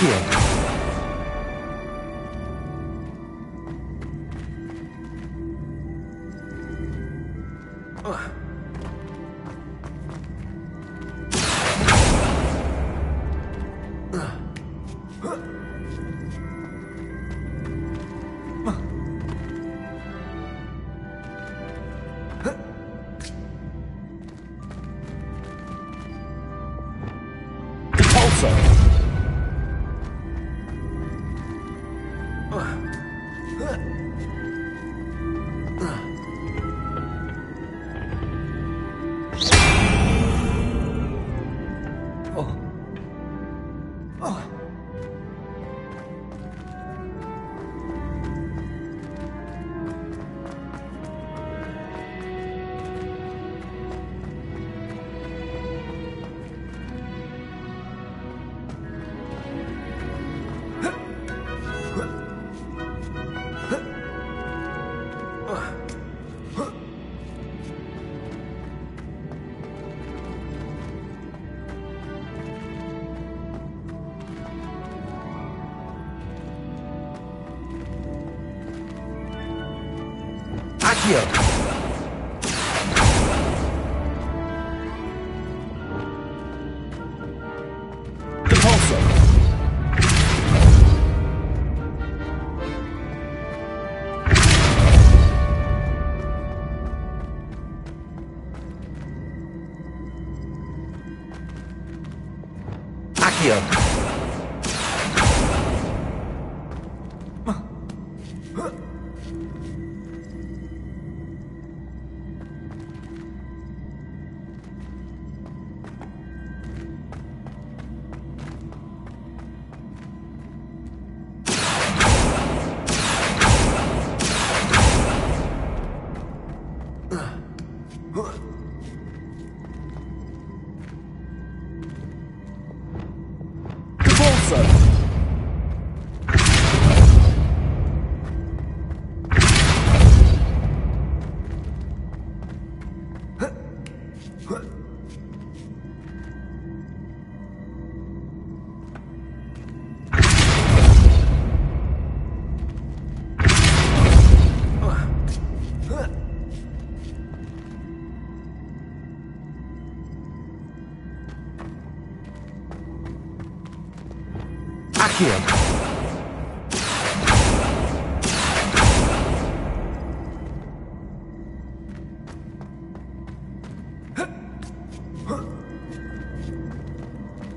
[SPEAKER 6] Accio.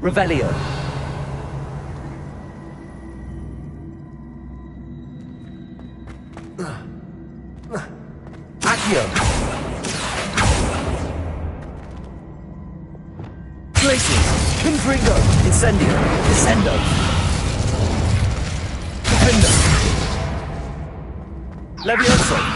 [SPEAKER 6] Revelio. Accio. Glacius. Confringo. Incendio. Descendo. Defendo. Levioso.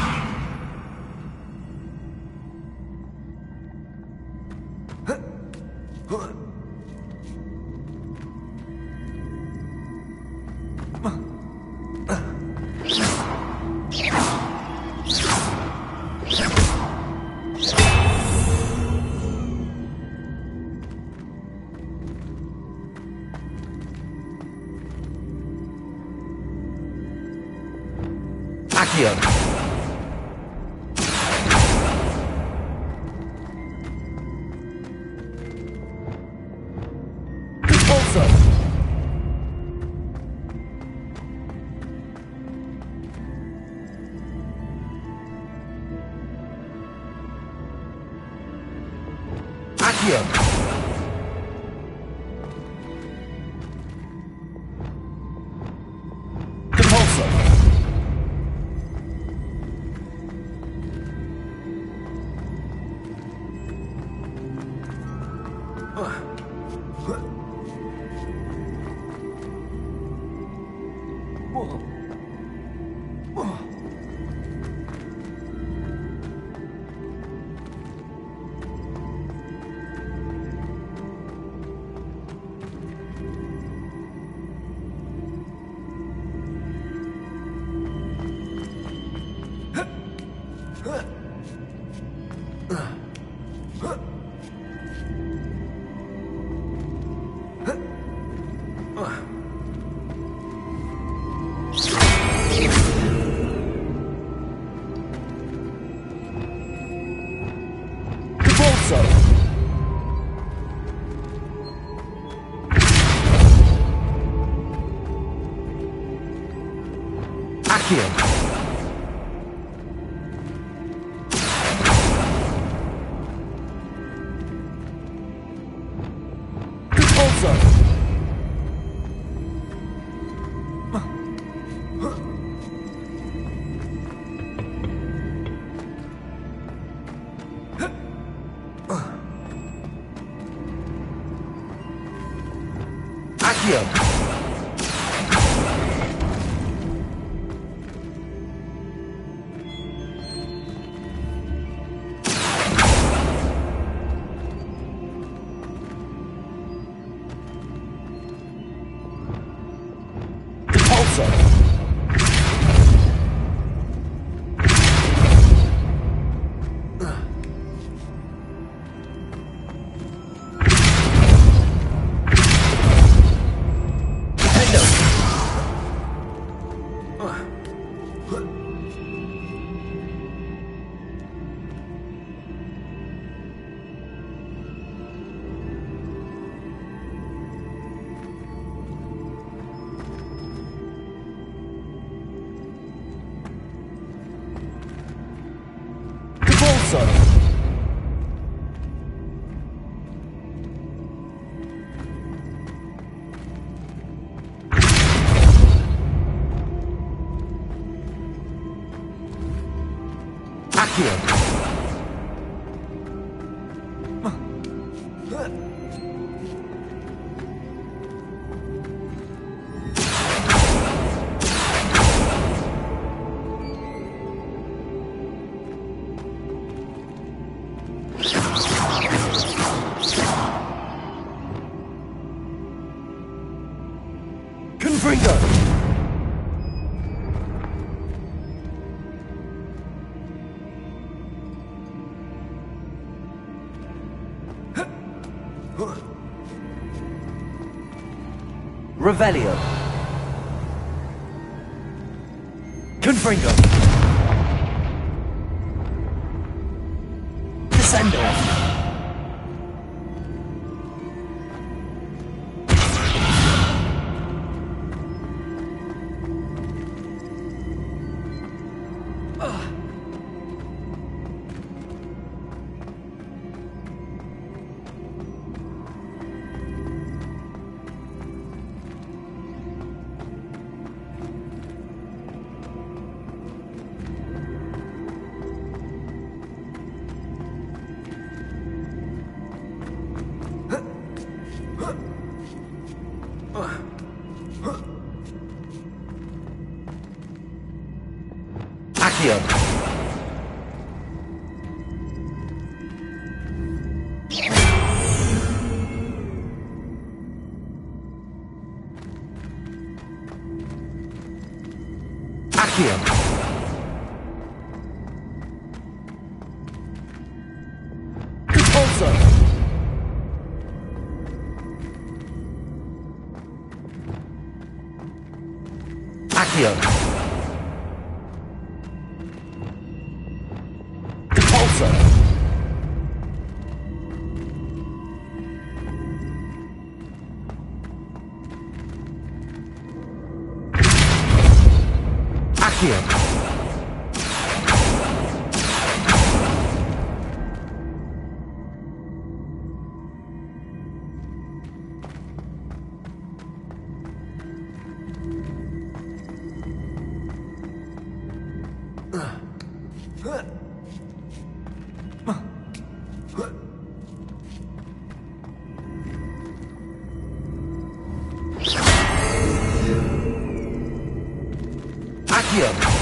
[SPEAKER 1] Repulsor!
[SPEAKER 6] Accio! Revelio. Confringo. Descendo. Accio. Accio.
[SPEAKER 1] Repulsor!
[SPEAKER 6] Accio.
[SPEAKER 1] Repulsor!
[SPEAKER 6] Accio. Accio.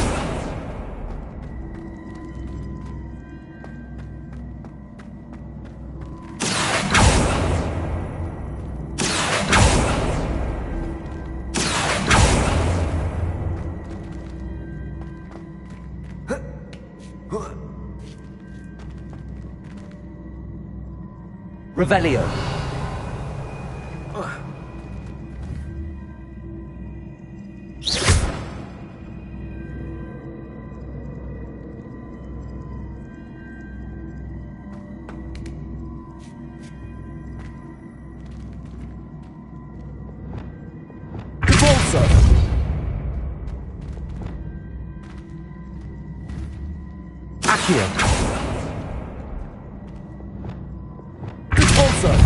[SPEAKER 6] Revelio.
[SPEAKER 1] Repulsor!
[SPEAKER 6] Accio.
[SPEAKER 1] Repulsor!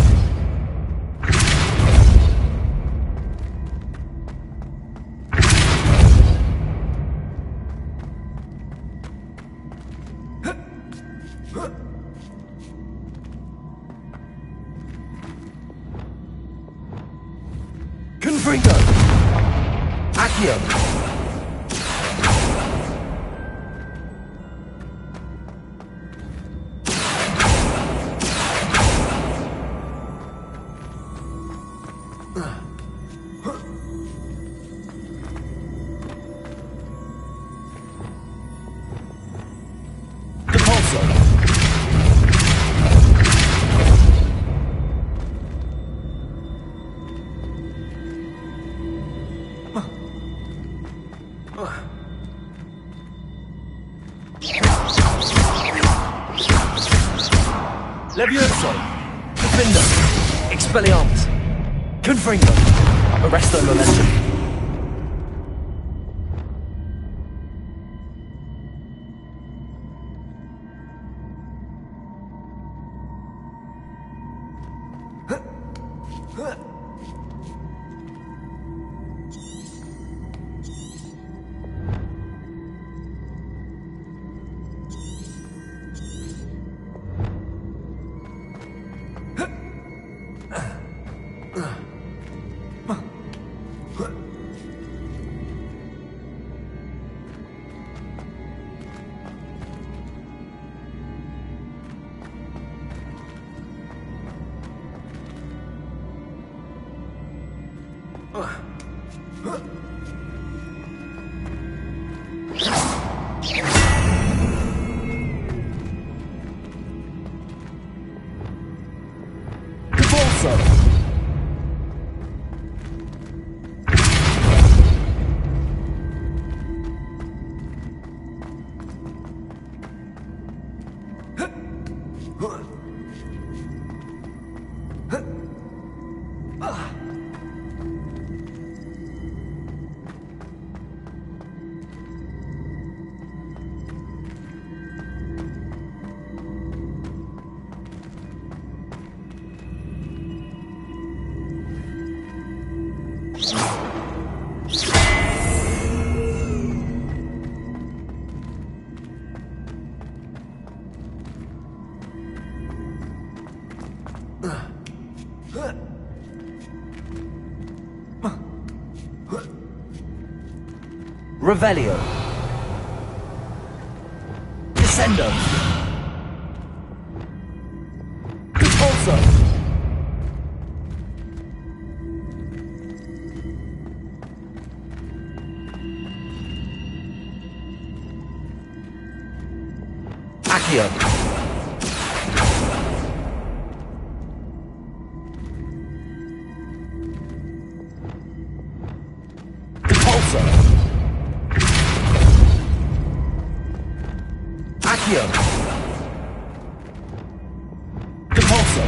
[SPEAKER 6] Confringo! Accio!
[SPEAKER 2] Levioso! Defender! Expelliarmus! Confringo! Arresto Momentum!
[SPEAKER 6] Revelio. Descendo. Repulso. Accio. Repulso. Accio. Repulso.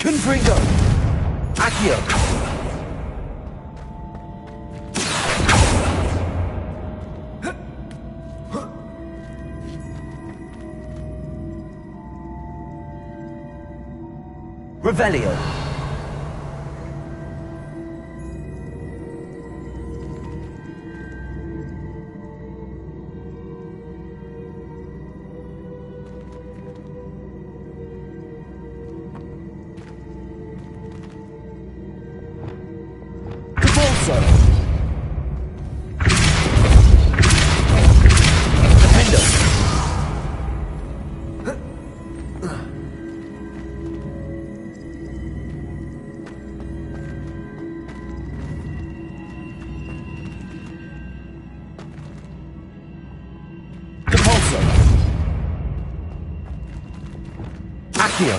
[SPEAKER 6] Confringo. Accio. Revelio. Capolso. Defendo. Capolso. Accio.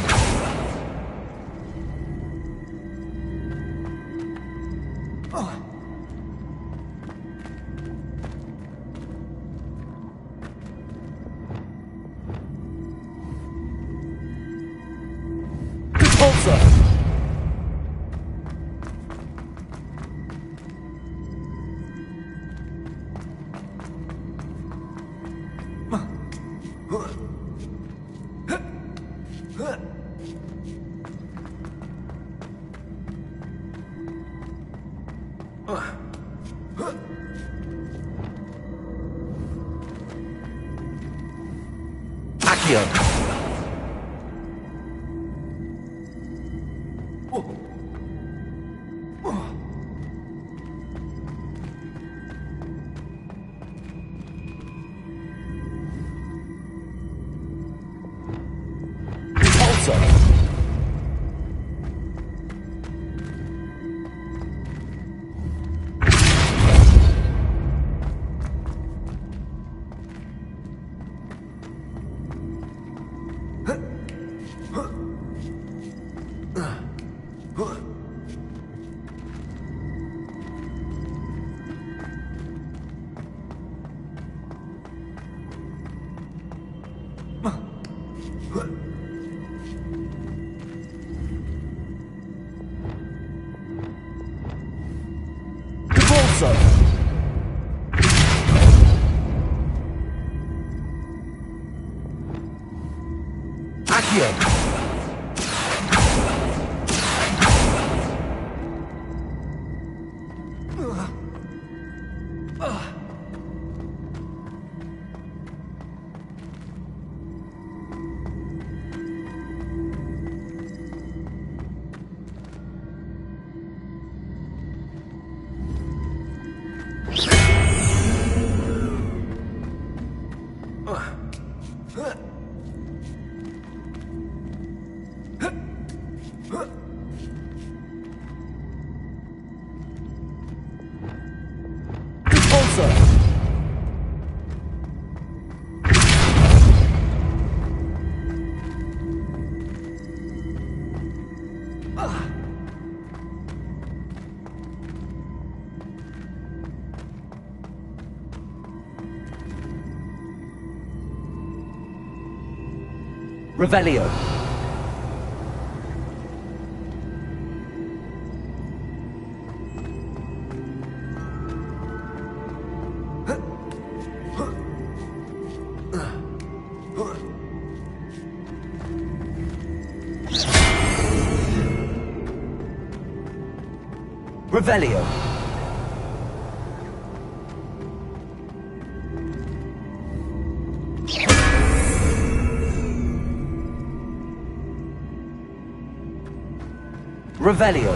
[SPEAKER 6] Capolso. Accio. Capolso. Capolso. Accio. Capolso. Revelio. Revelio. Revelio.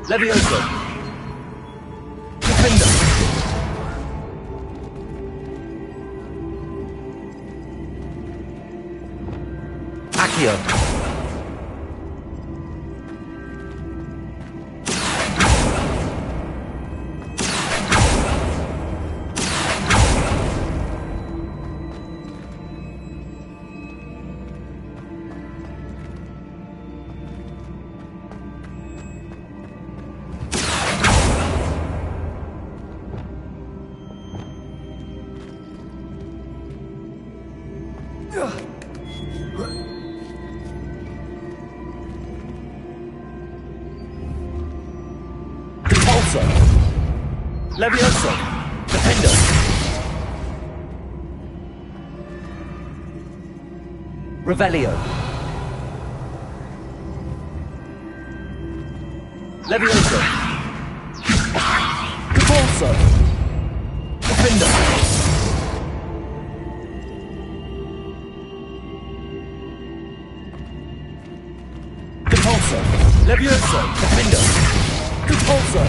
[SPEAKER 6] Levioso. Defender. Accio.
[SPEAKER 1] Repulsor. Levioso. Defender.
[SPEAKER 6] Revelio.
[SPEAKER 1] Levioso. Repulsor. Defender. Repulsor. Levioso. Defender. Repulsor.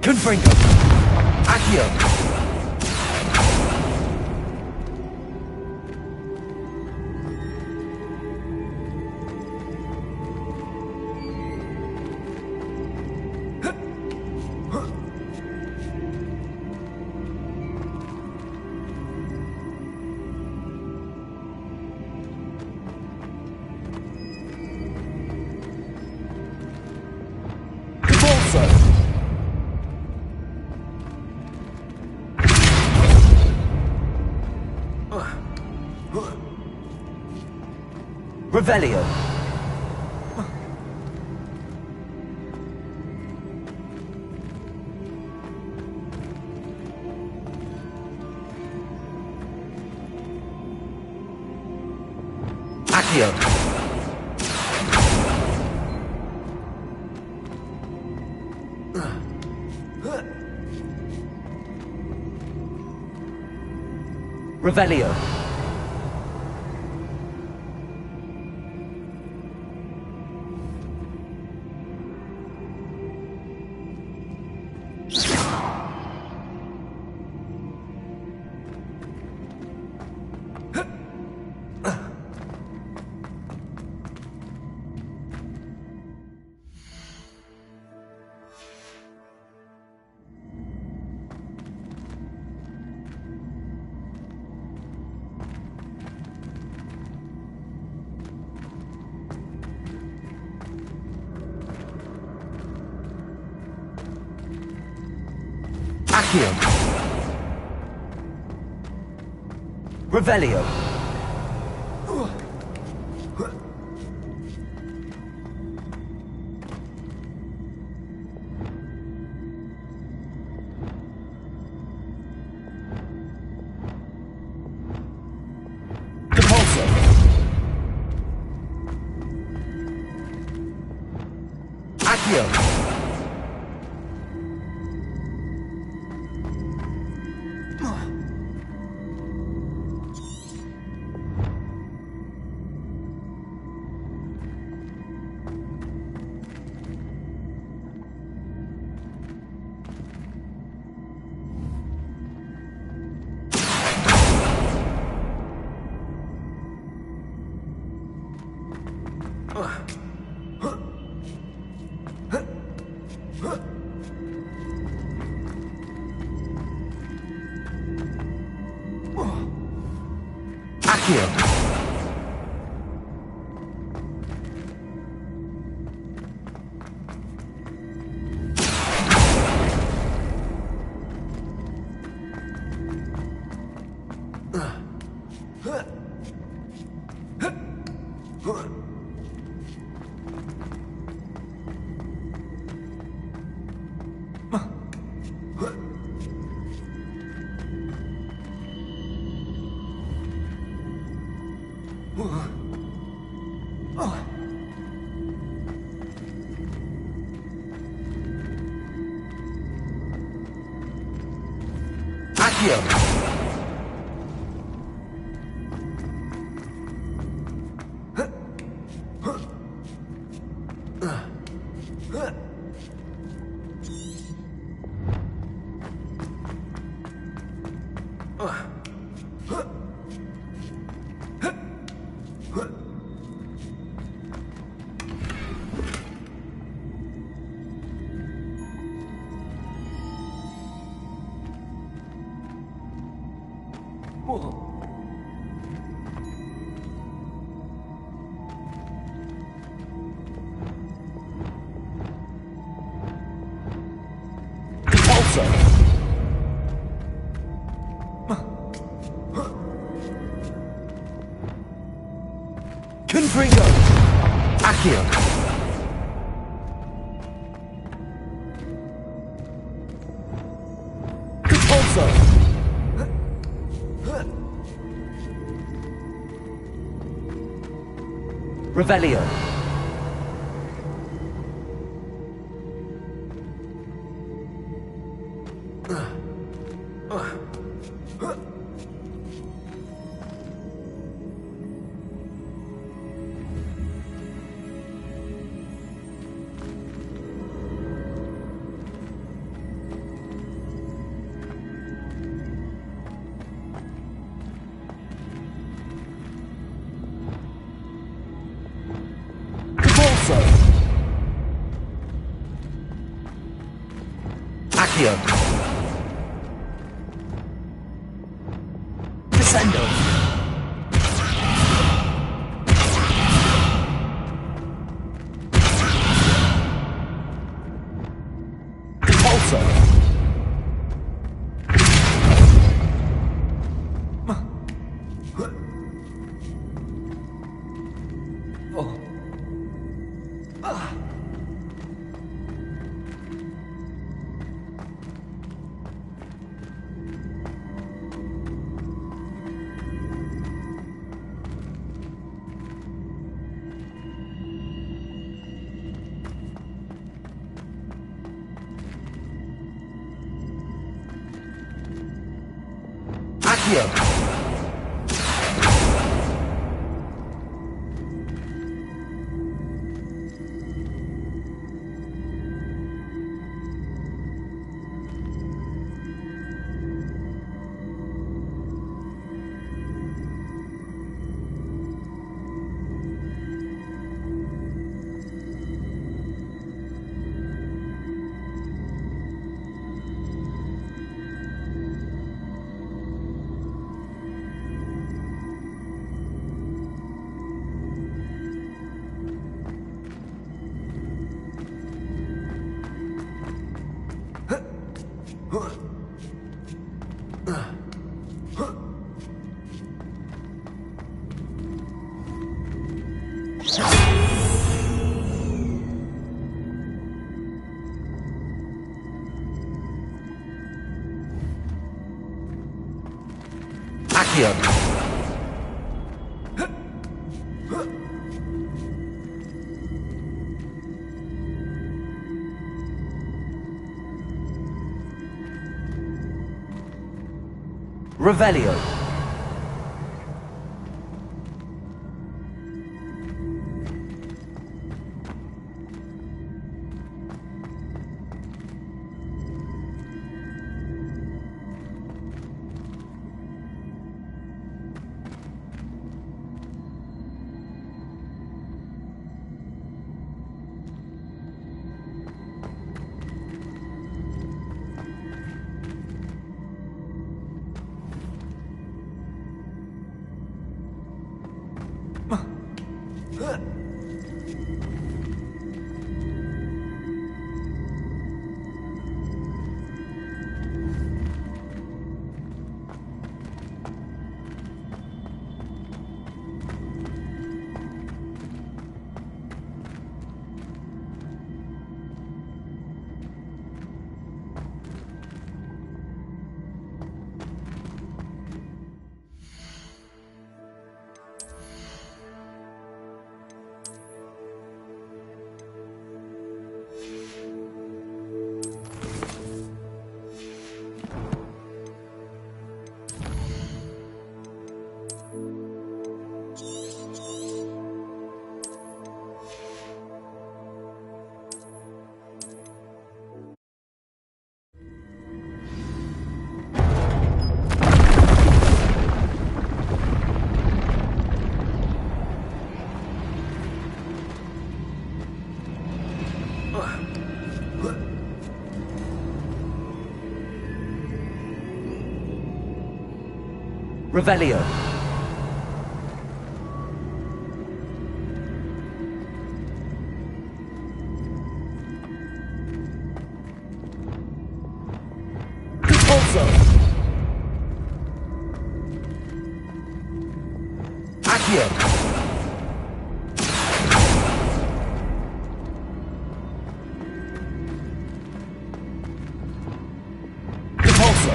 [SPEAKER 6] Confringo. Accio.
[SPEAKER 1] Repulsor.
[SPEAKER 6] Revelio. Accio. Revelio. Accio. Revelio.
[SPEAKER 1] Repulsor.
[SPEAKER 6] Accio. Accio. Accio.
[SPEAKER 1] Repulsor. Confringo.
[SPEAKER 6] Accio.
[SPEAKER 1] Repulsor.
[SPEAKER 6] Revelio. Accio.
[SPEAKER 1] Descendo. Repulsor.
[SPEAKER 6] Accio. Accio. Revelio. Revelio.
[SPEAKER 1] Repulso.
[SPEAKER 6] Accio.
[SPEAKER 1] Repulso.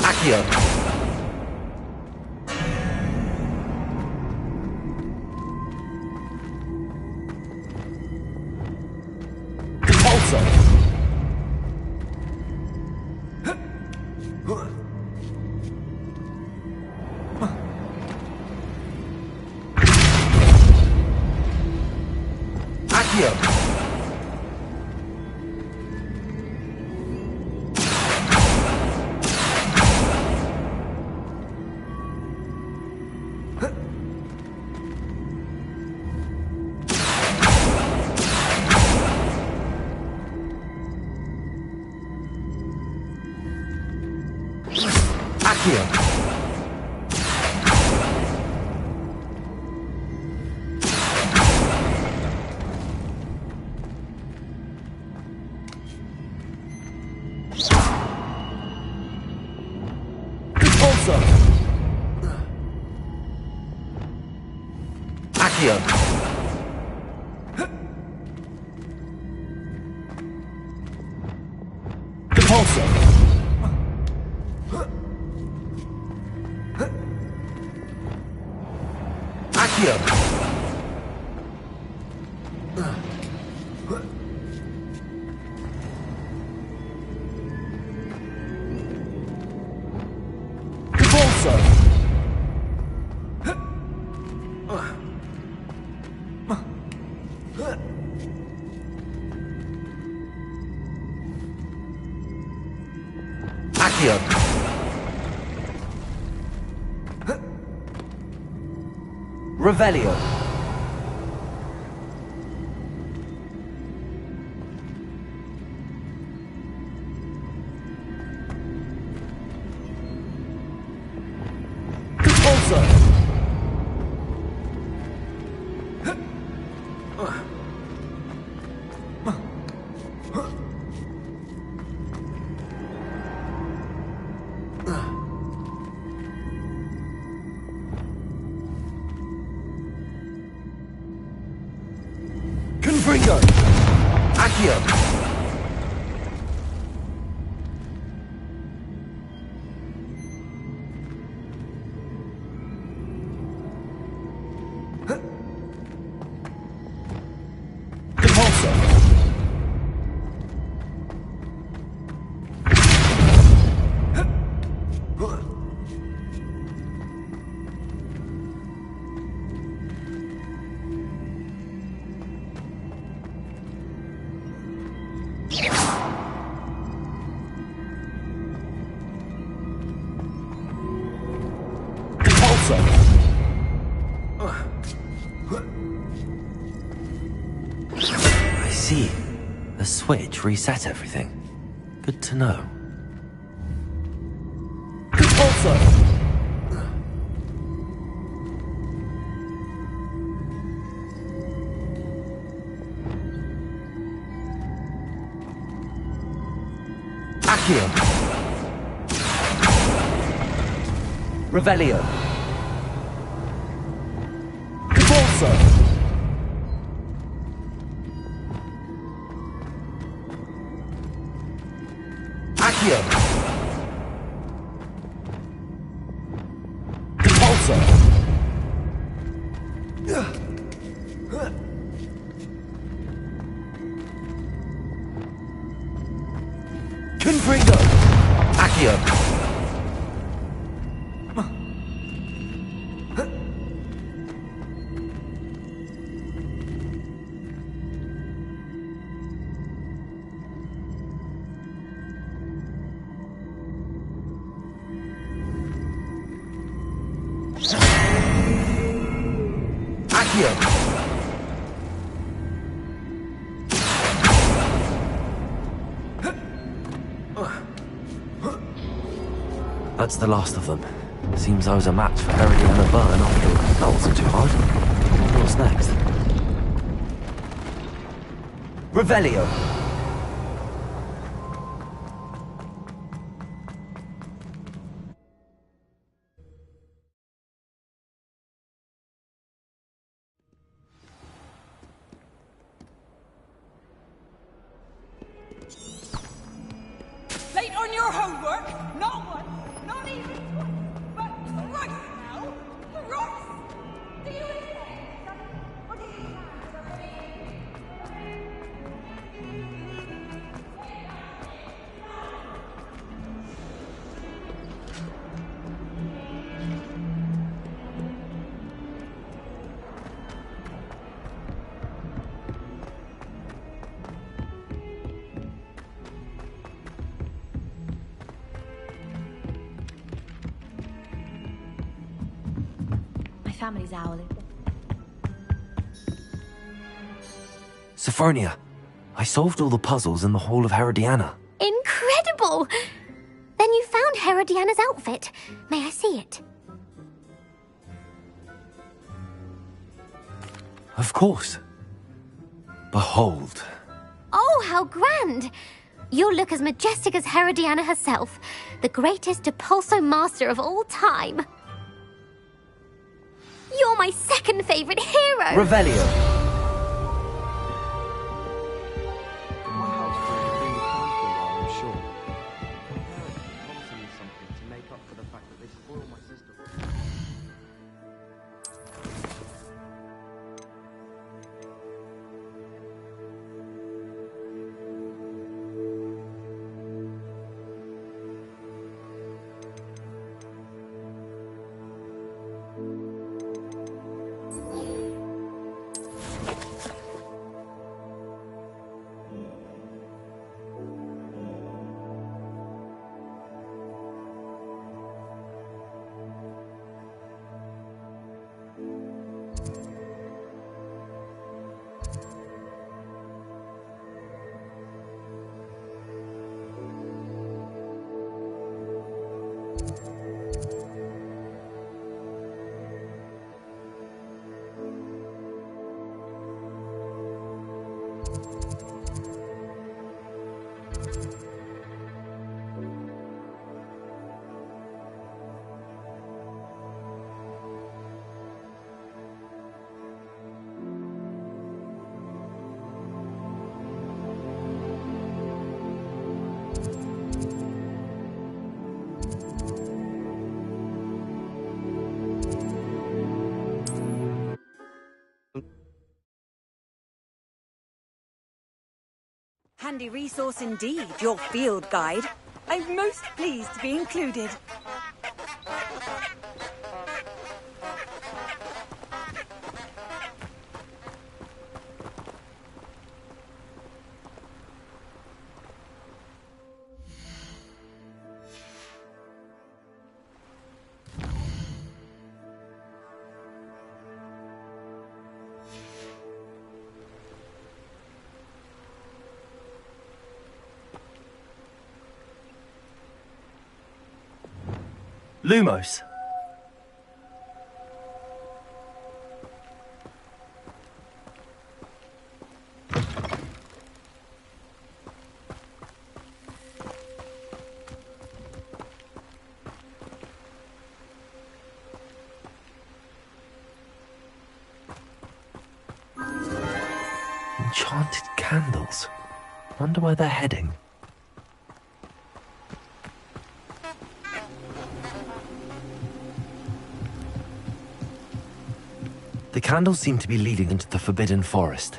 [SPEAKER 6] Accio.
[SPEAKER 1] Repulso.
[SPEAKER 6] Accio. Accio.
[SPEAKER 1] Repulso.
[SPEAKER 6] Accio.
[SPEAKER 1] Repulso.
[SPEAKER 6] Accio.
[SPEAKER 1] Repulso.
[SPEAKER 6] Accio. Revelio.
[SPEAKER 1] Repulso. Confringo.
[SPEAKER 6] Accio.
[SPEAKER 1] Repulso. Repulso.
[SPEAKER 2] I see. The switch reset everything. Good to know.
[SPEAKER 1] Repulso.
[SPEAKER 6] Accio. Revelio.
[SPEAKER 1] Repulso.
[SPEAKER 6] Accio.
[SPEAKER 1] Repulso. Confringo.
[SPEAKER 6] Accio. Accio.
[SPEAKER 2] That's the last of them. Seems I was a match for Herodiana Byrne after all. That wasn't too hard. What's next?
[SPEAKER 6] Revelio.
[SPEAKER 14] Late on your homework? Not one, not even twice, but thrice now. Thrice! Do you expect something? What do you
[SPEAKER 15] Family's owl.
[SPEAKER 2] Sophronia, I solved all the puzzles in the Hall of Herodiana.
[SPEAKER 13] Incredible! Then you found Herodiana's outfit. May I see it?
[SPEAKER 2] Of course. Behold.
[SPEAKER 13] Oh, how grand! You'll look as majestic as Herodiana herself, the greatest Depulso master of all time. You're my second favorite hero!
[SPEAKER 6] Revelio.
[SPEAKER 5] My house would have been kind for a while, I'm sure. My parents promised me something to make up for the fact that they spoiled my sister.
[SPEAKER 14] Handy resource indeed, your field guide. I'm most pleased to be included.
[SPEAKER 2] Lumos. Enchanted candles. Wonder where they're heading. The candles seem to be leading into the Forbidden Forest.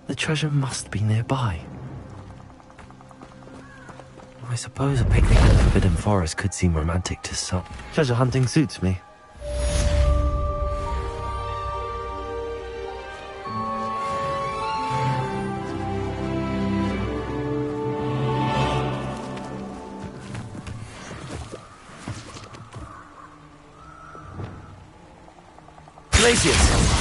[SPEAKER 2] The treasure must be nearby. I suppose a picnic in the Forbidden Forest could seem romantic to some. Treasure hunting suits me.
[SPEAKER 1] Glacius!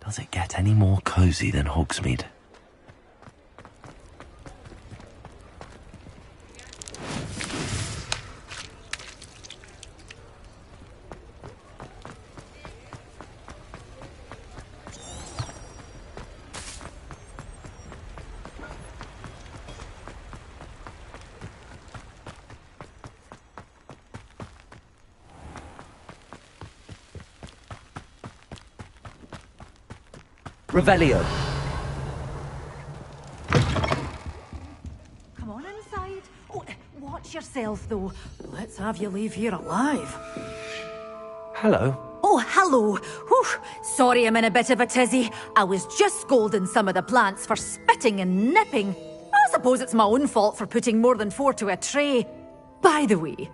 [SPEAKER 2] Does it get any more cozy than Hogsmeade?
[SPEAKER 6] Revelio.
[SPEAKER 14] Come on inside. Oh, watch yourself, though. Let's have you leave here alive.
[SPEAKER 2] Hello.
[SPEAKER 14] Oh, hello. Whew. Sorry I'm in a bit of a tizzy. I was just scolding some of the plants for spitting and nipping. I suppose it's my own fault for putting more than 4 to a tray. By the way,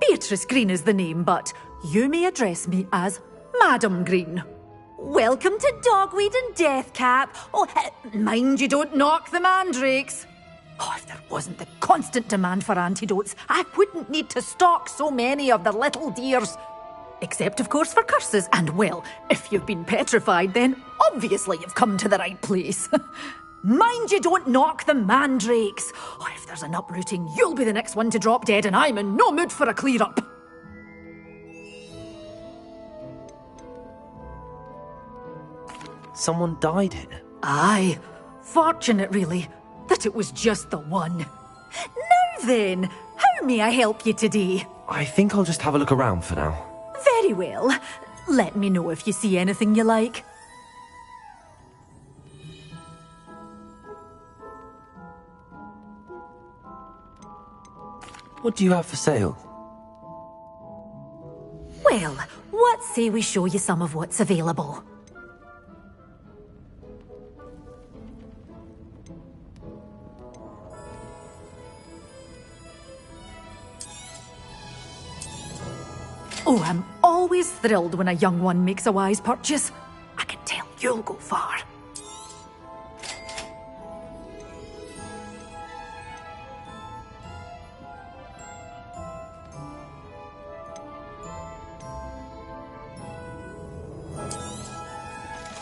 [SPEAKER 14] Beatrice Green is the name, but you may address me as Madam Green. Welcome to Dogweed and Deathcap. Oh, mind you don't knock the mandrakes. Oh, if there wasn't the constant demand for antidotes, I wouldn't need to stock so many of the little dears. Except, of course, for curses. And, well, if you've been petrified, then obviously you've come to the right place. Mind you don't knock the mandrakes. Oh, if there's an uprooting, you'll be the next one to drop dead, and I'm in no mood for a clear-up.
[SPEAKER 2] Someone died here.
[SPEAKER 14] Aye. Fortunate, really, that it was just the one. Now then, how may I help you today?
[SPEAKER 2] I think I'll just have a look around for now.
[SPEAKER 14] Very well. Let me know if you see anything you like.
[SPEAKER 2] What do you have for sale?
[SPEAKER 14] Well, what say we show you some of what's available? Oh, I'm always thrilled when a young one makes a wise purchase. I can tell you'll go far.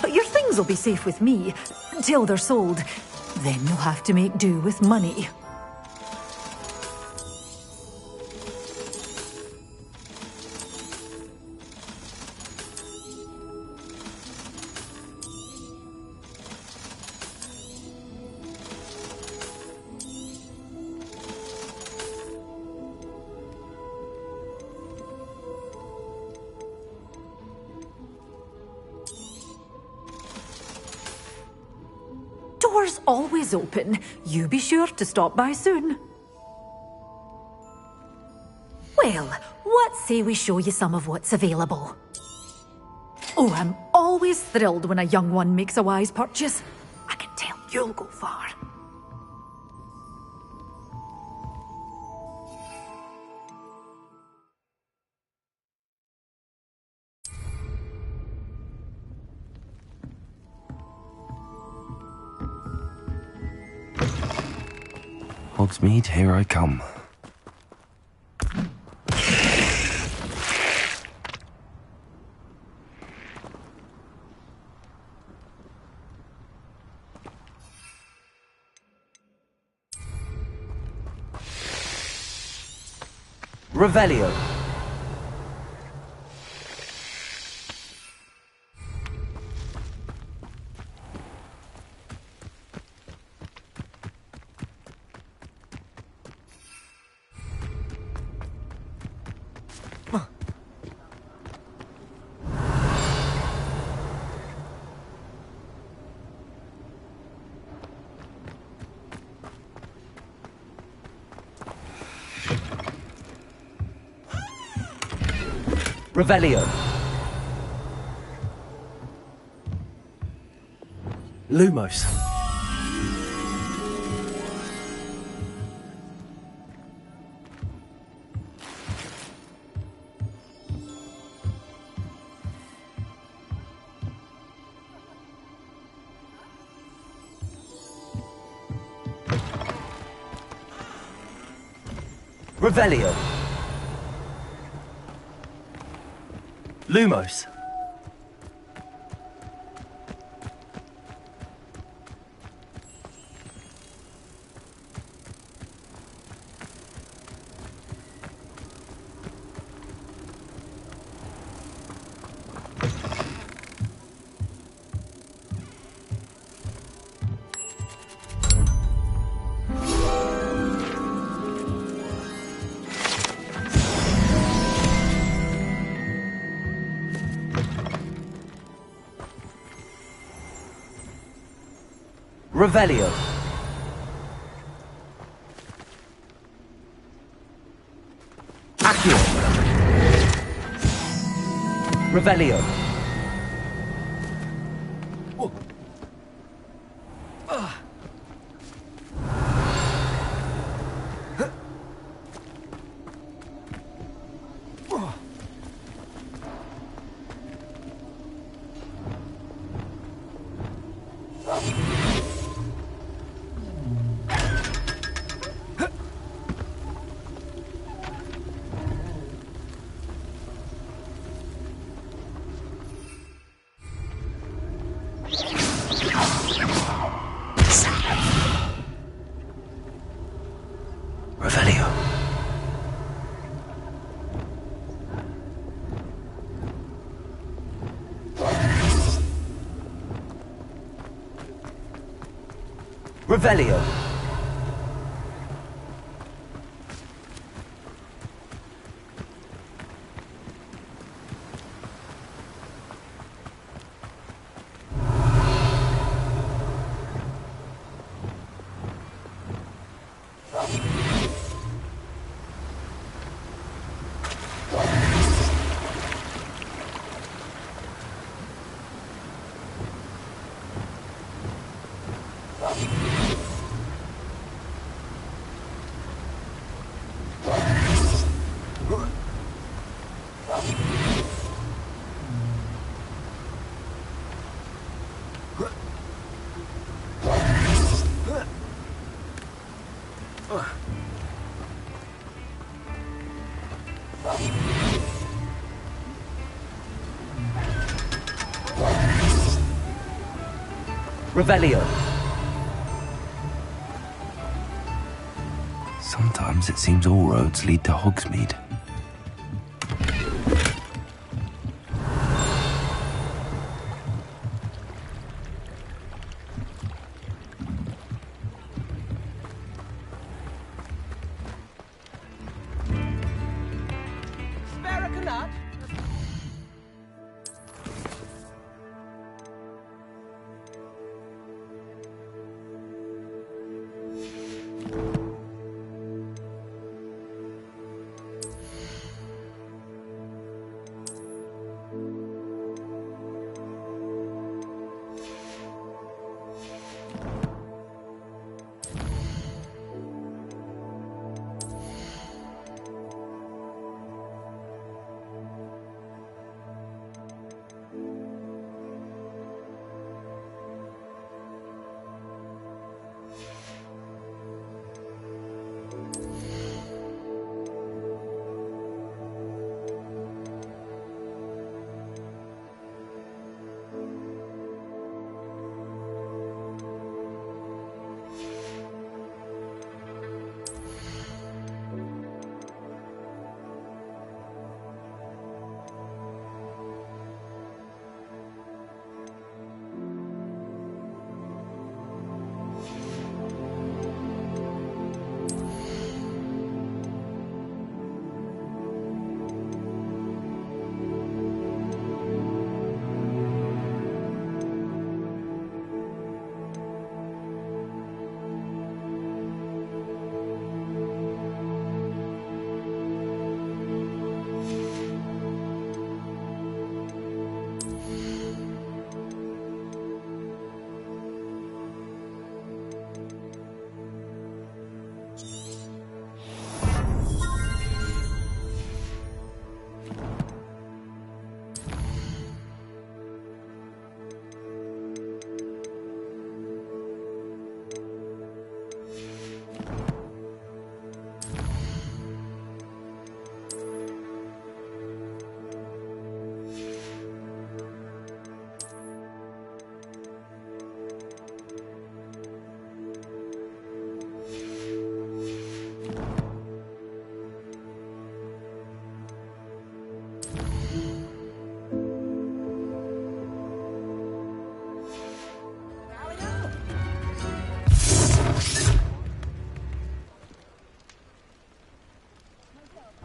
[SPEAKER 14] But your things will be safe with me until they're sold. Then you'll have to make do with money. Doors always open. You be sure to stop by soon. Well, what say we show you some of what's available? Oh, I'm always thrilled when a young one makes a wise purchase. I can tell
[SPEAKER 11] You'll go far.
[SPEAKER 2] Hogsmeade, here I come.
[SPEAKER 6] Revelio. Revelio. Lumos. Revelio. Lumos. Revelio. Accio. Revelio. Revelio. Revelio. Revelio.
[SPEAKER 2] Sometimes it seems all roads lead to Hogsmeade.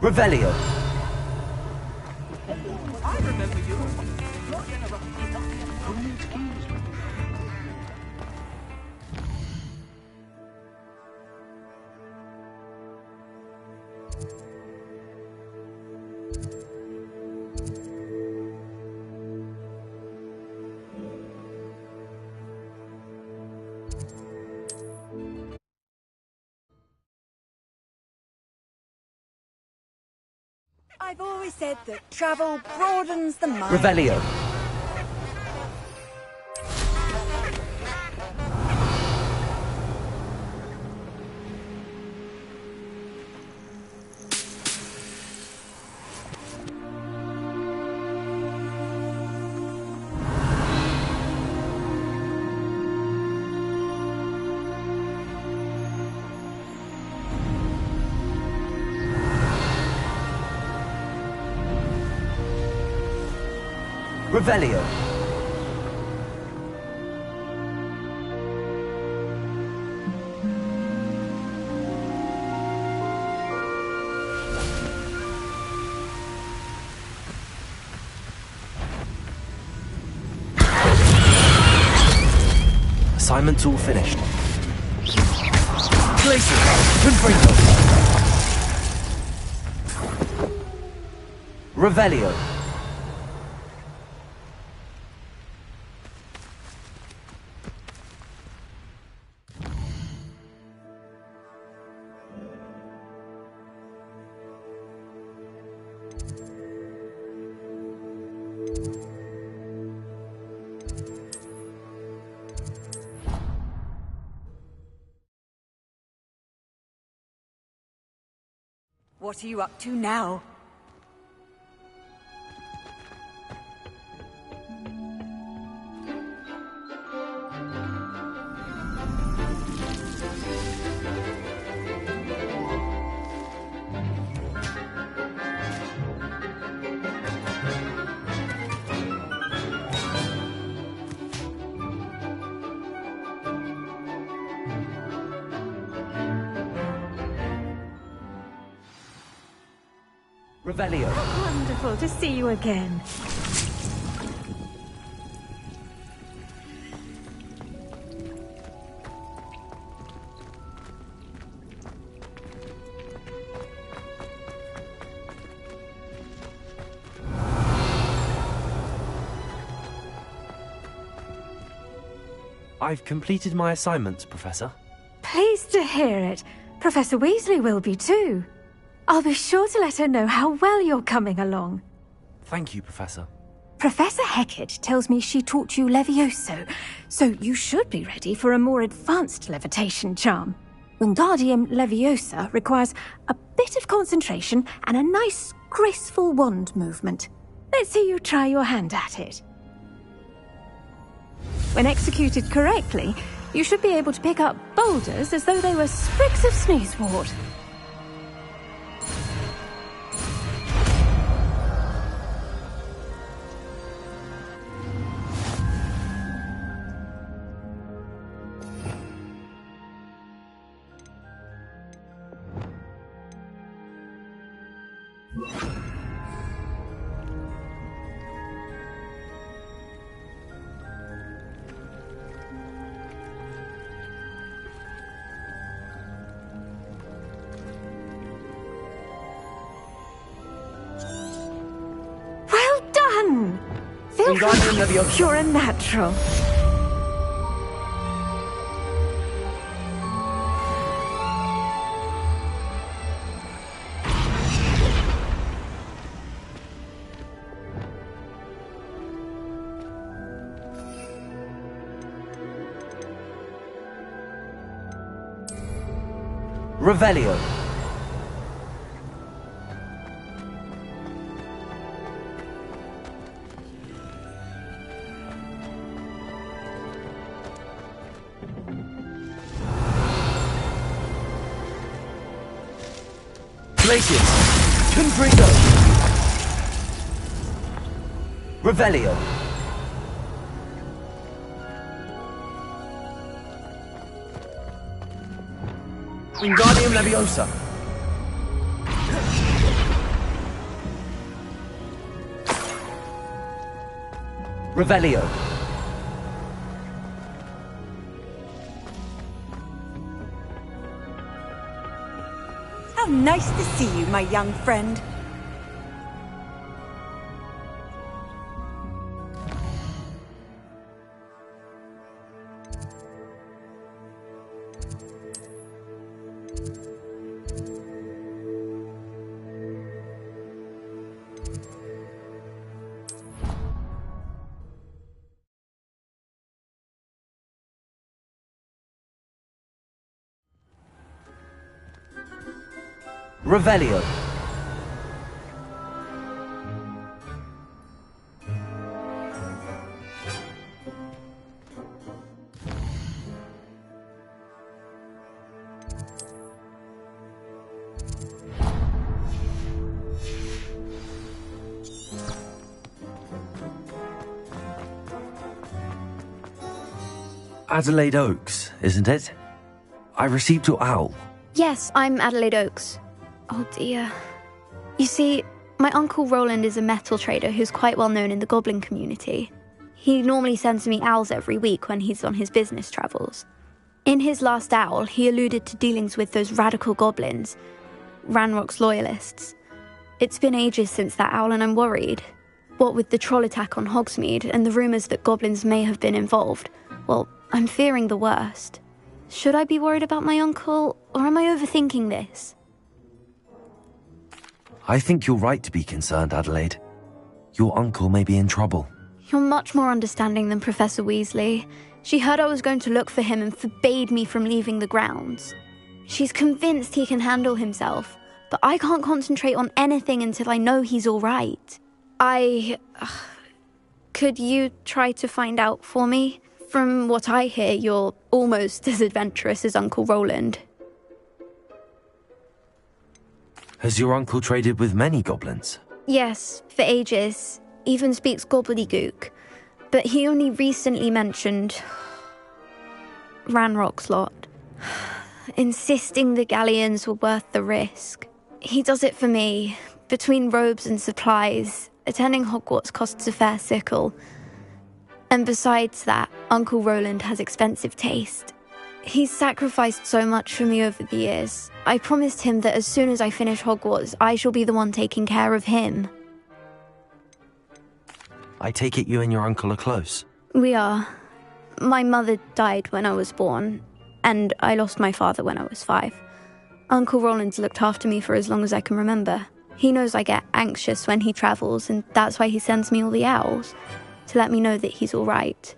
[SPEAKER 6] Revelio.
[SPEAKER 4] I remember you. Your generosity helped me.
[SPEAKER 5] Will you excuse me?
[SPEAKER 10] I've always said that travel broadens the mind.
[SPEAKER 6] Revelio. Revelio.
[SPEAKER 2] Assignment's all finished.
[SPEAKER 6] Glacier. Confringo. Revelio.
[SPEAKER 10] What are you up to now?
[SPEAKER 6] Revelio.
[SPEAKER 10] Wonderful to see you again.
[SPEAKER 2] I've completed my assignments, Professor.
[SPEAKER 10] Pleased to hear it. Professor Weasley will be too. I'll be sure to let her know how well you're coming along.
[SPEAKER 2] Thank you, Professor.
[SPEAKER 10] Professor Hecat tells me she taught you Levioso, so you should be ready for a more advanced levitation charm. Wingardium Leviosa requires a bit of concentration and a nice, graceful wand movement. Let's see you try your hand at it. When executed correctly, you should be able to pick up boulders as though they were sprigs of sneezewort. Feel free. You're a natural.
[SPEAKER 6] Revelio. Glacius. Confringo. Revelio. Wingardium Leviosa. Revelio.
[SPEAKER 16] How nice to see you, my young friend.
[SPEAKER 6] Revelio.
[SPEAKER 2] Adelaide Oaks, isn't it? I received your owl.
[SPEAKER 17] Yes, I'm Adelaide Oaks. Oh dear. You see, my Uncle Roland is a metal trader who's quite well known in the goblin community. He normally sends me owls every week when he's on his business travels. In his last owl, he alluded to dealings with those radical goblins, Ranrock's loyalists. It's been ages since that owl and I'm worried. What with the troll attack on Hogsmeade and the rumours that goblins may have been involved, well, I'm fearing the worst. Should I be worried about my uncle, or am I overthinking this?
[SPEAKER 2] I think you're right to be concerned, Adelaide. Your uncle may be in trouble.
[SPEAKER 17] You're much more understanding than Professor Weasley. She heard I was going to look for him and forbade me from leaving the grounds. She's convinced he can handle himself, but I can't concentrate on anything until I know he's all right. Could you try to find out for me? From what I hear, you're almost as adventurous as Uncle Roland.
[SPEAKER 2] Has your uncle traded with many goblins?
[SPEAKER 17] Yes, for ages. Even speaks gobbledygook. But he only recently mentioned Ranrock's lot, insisting the galleons were worth the risk. He does it for me. Between robes and supplies, attending Hogwarts costs a fair sickle. And besides that, Uncle Roland has expensive taste. He's sacrificed so much for me over the years. I promised him that as soon as I finish Hogwarts, I shall be the one taking care of him.
[SPEAKER 2] I take it you and your uncle are close.
[SPEAKER 17] We are. My mother died when I was born, and I lost my father when I was 5. Uncle Roland's looked after me for as long as I can remember. He knows I get anxious when he travels, and that's why he sends me all the owls, to let me know that he's all right.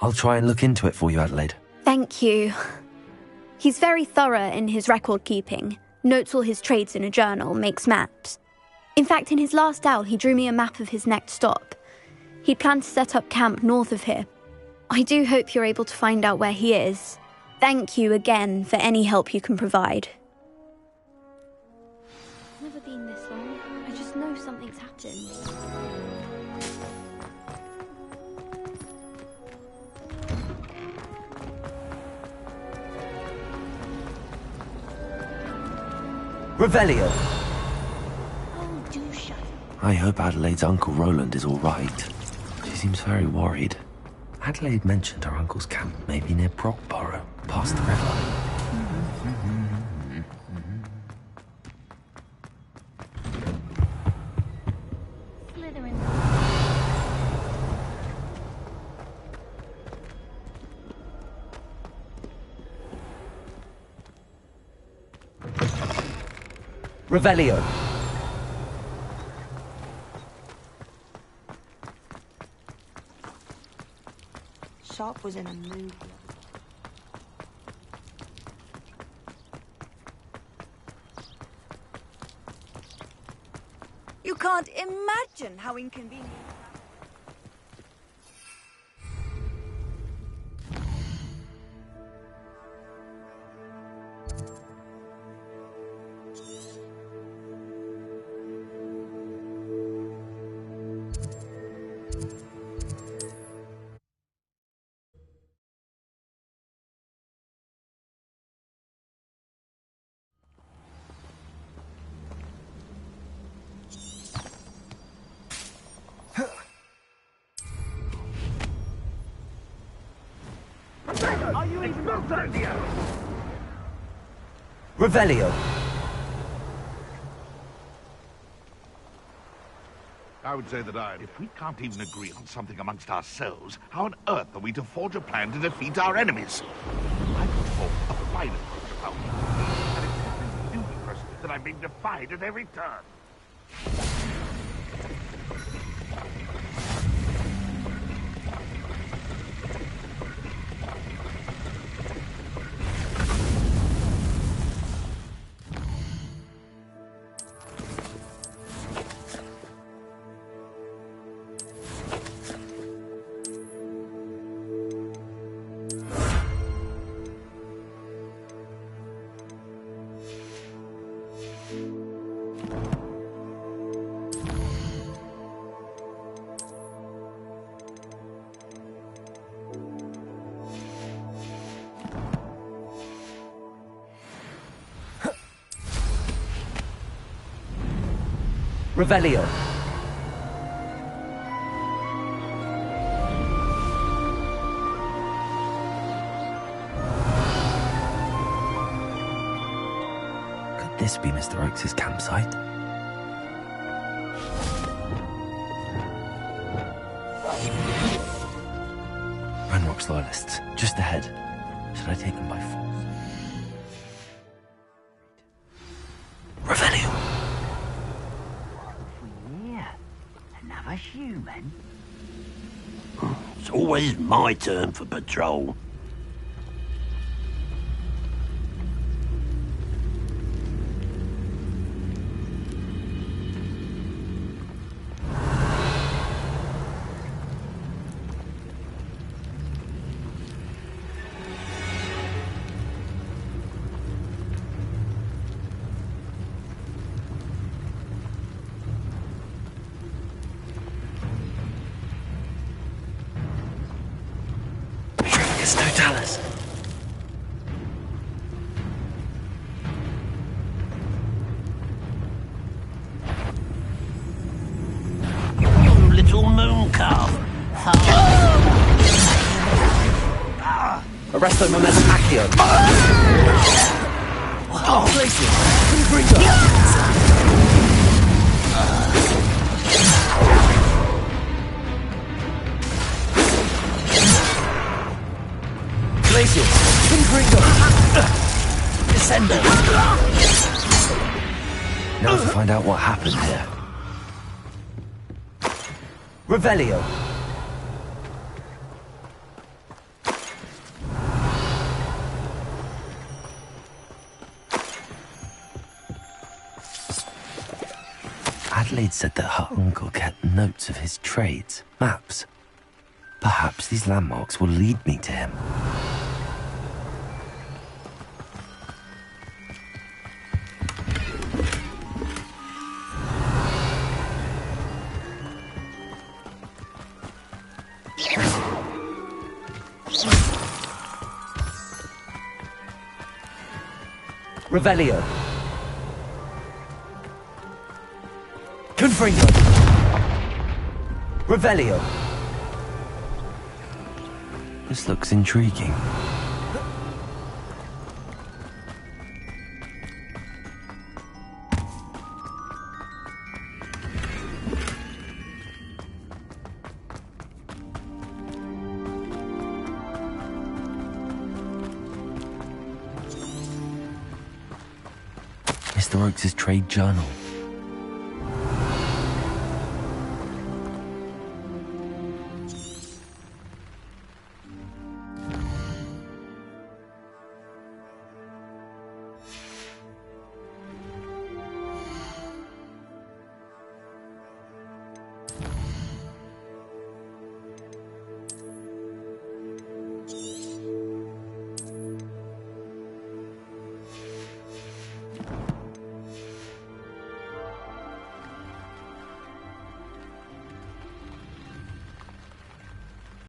[SPEAKER 2] I'll try and look into it for you, Adelaide.
[SPEAKER 17] Thank you. He's very thorough in his record keeping, notes all his trades in a journal, makes maps. In fact, in his last owl, he drew me a map of his next stop. He planned to set up camp north of here. I do hope you're able to find out where he is. Thank you again for any help you can provide. It's never been this long. I just know something's happened.
[SPEAKER 6] Revelio.
[SPEAKER 15] Oh, do shut up.
[SPEAKER 2] I hope Adelaide's Uncle Roland is all right. She seems very worried. Adelaide mentioned her uncle's camp may be near Brockborough, past the river.
[SPEAKER 6] Revelio.
[SPEAKER 16] Sharp was in a mood. You can't imagine how inconvenient.
[SPEAKER 4] Are you even idea?
[SPEAKER 6] Revelio.
[SPEAKER 3] I would say that if we can't even agree on something amongst ourselves, how on earth are we to forge a plan to defeat our enemies? I put forth a fine approach about it, and it's ludicrous that I'm being defied at every turn.
[SPEAKER 6] Revelio.
[SPEAKER 2] Could this be Mr. Oakes' campsite? Ranrock's loyalists, just ahead. Should I take them by force? Revelio.
[SPEAKER 12] Another human? It's always my turn for patrol.
[SPEAKER 2] Totalis.
[SPEAKER 12] You little moon calf.
[SPEAKER 6] Arresto momentum accio.
[SPEAKER 2] Oh, places. Bring them.
[SPEAKER 6] Glacius. Confringo. Descendo.
[SPEAKER 2] Now to find out what happened here.
[SPEAKER 6] Revelio.
[SPEAKER 2] Adelaide said that her uncle kept notes of his trades, maps. Perhaps these landmarks will lead me to him.
[SPEAKER 6] Revelio. Confringo. Revelio.
[SPEAKER 2] This looks intriguing. Mr. Oakes' trade journal.